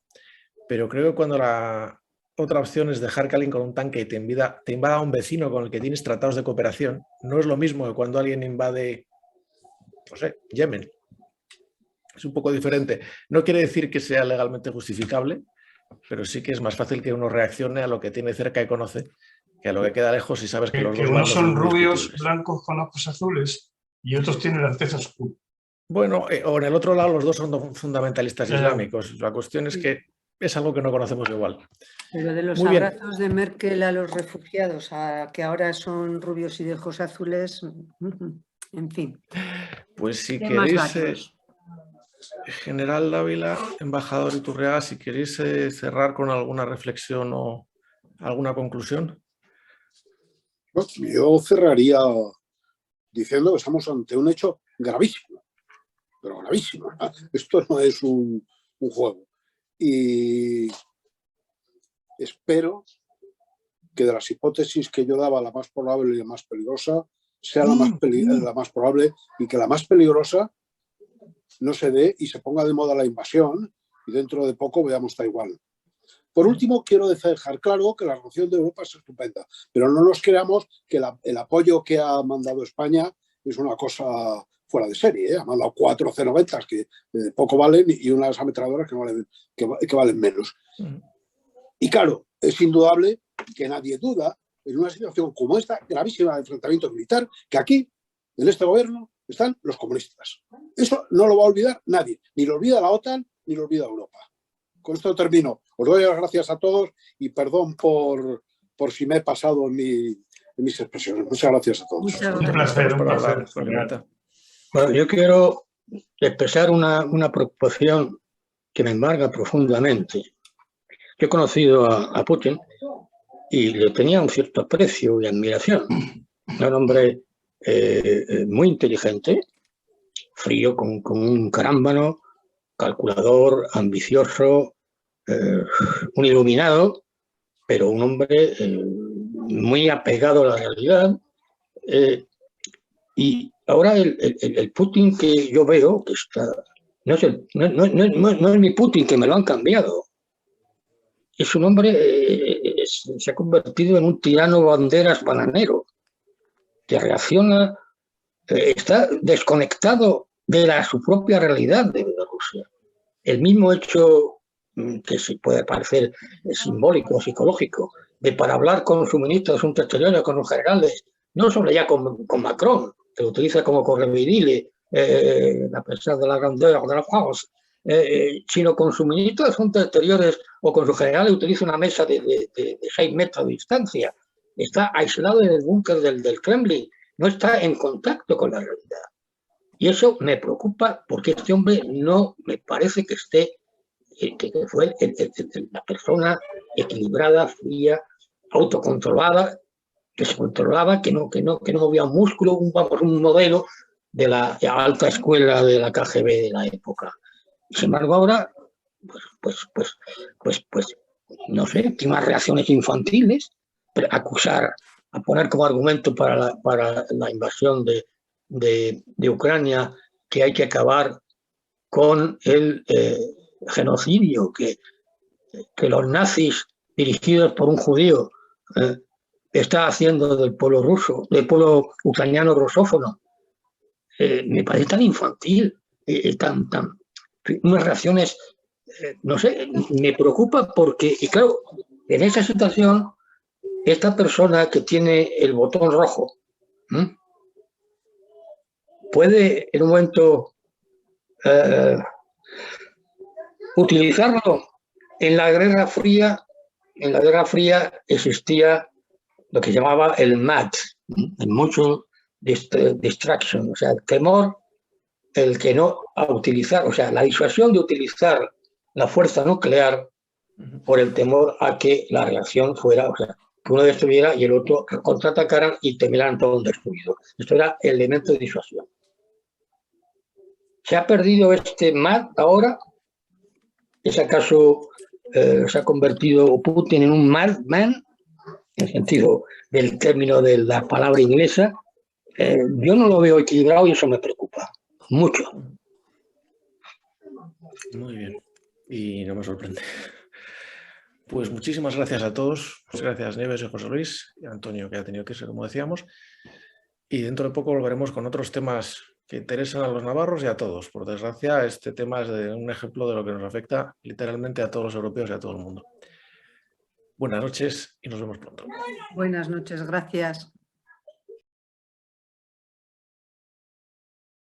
pero creo que cuando la otra opción es dejar que alguien con un tanque te invada a un vecino con el que tienes tratados de cooperación, no es lo mismo que cuando alguien invade, no sé, Yemen. Es un poco diferente. No quiere decir que sea legalmente justificable, pero sí que es más fácil que uno reaccione a lo que tiene cerca y conoce que a lo que queda lejos y sabes que los dos unos son rubios, blancos con ojos azules y otros tienen la tez oscura. Bueno, o en el otro lado los dos son fundamentalistas islámicos. La cuestión es que es algo que no conocemos igual. Pero de los abrazos de Merkel a los refugiados, a que ahora son rubios y de ojos azules, en fin. Pues si queréis, General Dávila, embajador Iturriaga, si queréis cerrar con alguna reflexión o alguna conclusión. Yo cerraría diciendo que estamos ante un hecho gravísimo, pero gravísimo. Esto no es un juego. Y espero que de las hipótesis que yo daba, la más probable y la más peligrosa, sea la más probable, y que la más peligrosa no se dé y se ponga de moda la invasión y dentro de poco veamos Taiwán. Por último, quiero dejar claro que la relación de Europa es estupenda, pero no nos creamos que el apoyo que ha mandado España es una cosa fuera de serie, ¿eh? Ha mandado 4 C-90 que poco valen y unas ametralladoras que valen menos. Y claro, es indudable que nadie duda en una situación como esta, gravísima de enfrentamiento militar, que aquí, en este gobierno, están los comunistas. Eso no lo va a olvidar nadie, ni lo olvida la OTAN, ni lo olvida Europa. Con esto termino. Os doy las gracias a todos y perdón por si me he pasado en mis expresiones. Muchas gracias a todos. Muchas gracias. Un placer. Bueno, yo quiero expresar una preocupación que me embarga profundamente. Yo he conocido a Putin y le tenía un cierto aprecio y admiración. Era un hombre muy inteligente, frío, con un carámbano, calculador, ambicioso, un iluminado, pero un hombre muy apegado a la realidad. Y ahora el Putin que yo veo, que está, no es mi Putin, que me lo han cambiado. Es un hombre, se ha convertido en un tirano banderas bananero, que reacciona, está desconectado de su propia realidad de Bielorrusia. El mismo hecho que se puede parecer simbólico, psicológico, de para hablar con su ministro de Asuntos Exteriores, con los generales, no solo ya con Macron, que lo utiliza como correveidile, a pesar de la grandeur de la France, sino con su ministro de Asuntos Exteriores o con su general, utiliza una mesa de 6 metros de distancia. Está aislado en el búnker del Kremlin, no está en contacto con la realidad. Y eso me preocupa porque este hombre no me parece que esté, que fue la persona equilibrada, fría, autocontrolada, que se controlaba, que no movía un músculo, un modelo de la alta escuela de la KGB de la época. Sin embargo, ahora, pues no sé, tiene unas reacciones infantiles, pero a poner como argumento para la invasión de Ucrania que hay que acabar con el genocidio que los nazis dirigidos por un judío está haciendo del pueblo ruso, del pueblo ucraniano rusófono. Me parece tan infantil, unas reacciones, no sé, me preocupa porque, y claro, en esa situación, esta persona que tiene el botón rojo puede en un momento utilizarlo. En la Guerra Fría existía lo que llamaba el MAD, el Mutual Distraction, o sea, el temor, el que no a utilizar, o sea, la disuasión de utilizar la fuerza nuclear por el temor a que la reacción fuera, o sea, que uno destruyera y el otro contraatacaran y terminaran todos destruidos. Esto era el elemento de disuasión. ¿Se ha perdido este MAD ahora? ¿Es acaso se ha convertido Putin en un madman, en el sentido del término de la palabra inglesa? Yo no lo veo equilibrado y eso me preocupa mucho. Muy bien, y no me sorprende. Pues muchísimas gracias a todos. Muchas gracias, Nieves y José Luis, y a Antonio, que ha tenido que ser, como decíamos. Y dentro de poco volveremos con otros temas que interesan a los navarros y a todos. Por desgracia, este tema es un ejemplo de lo que nos afecta literalmente a todos los europeos y a todo el mundo. Buenas noches y nos vemos pronto. Buenas noches, gracias.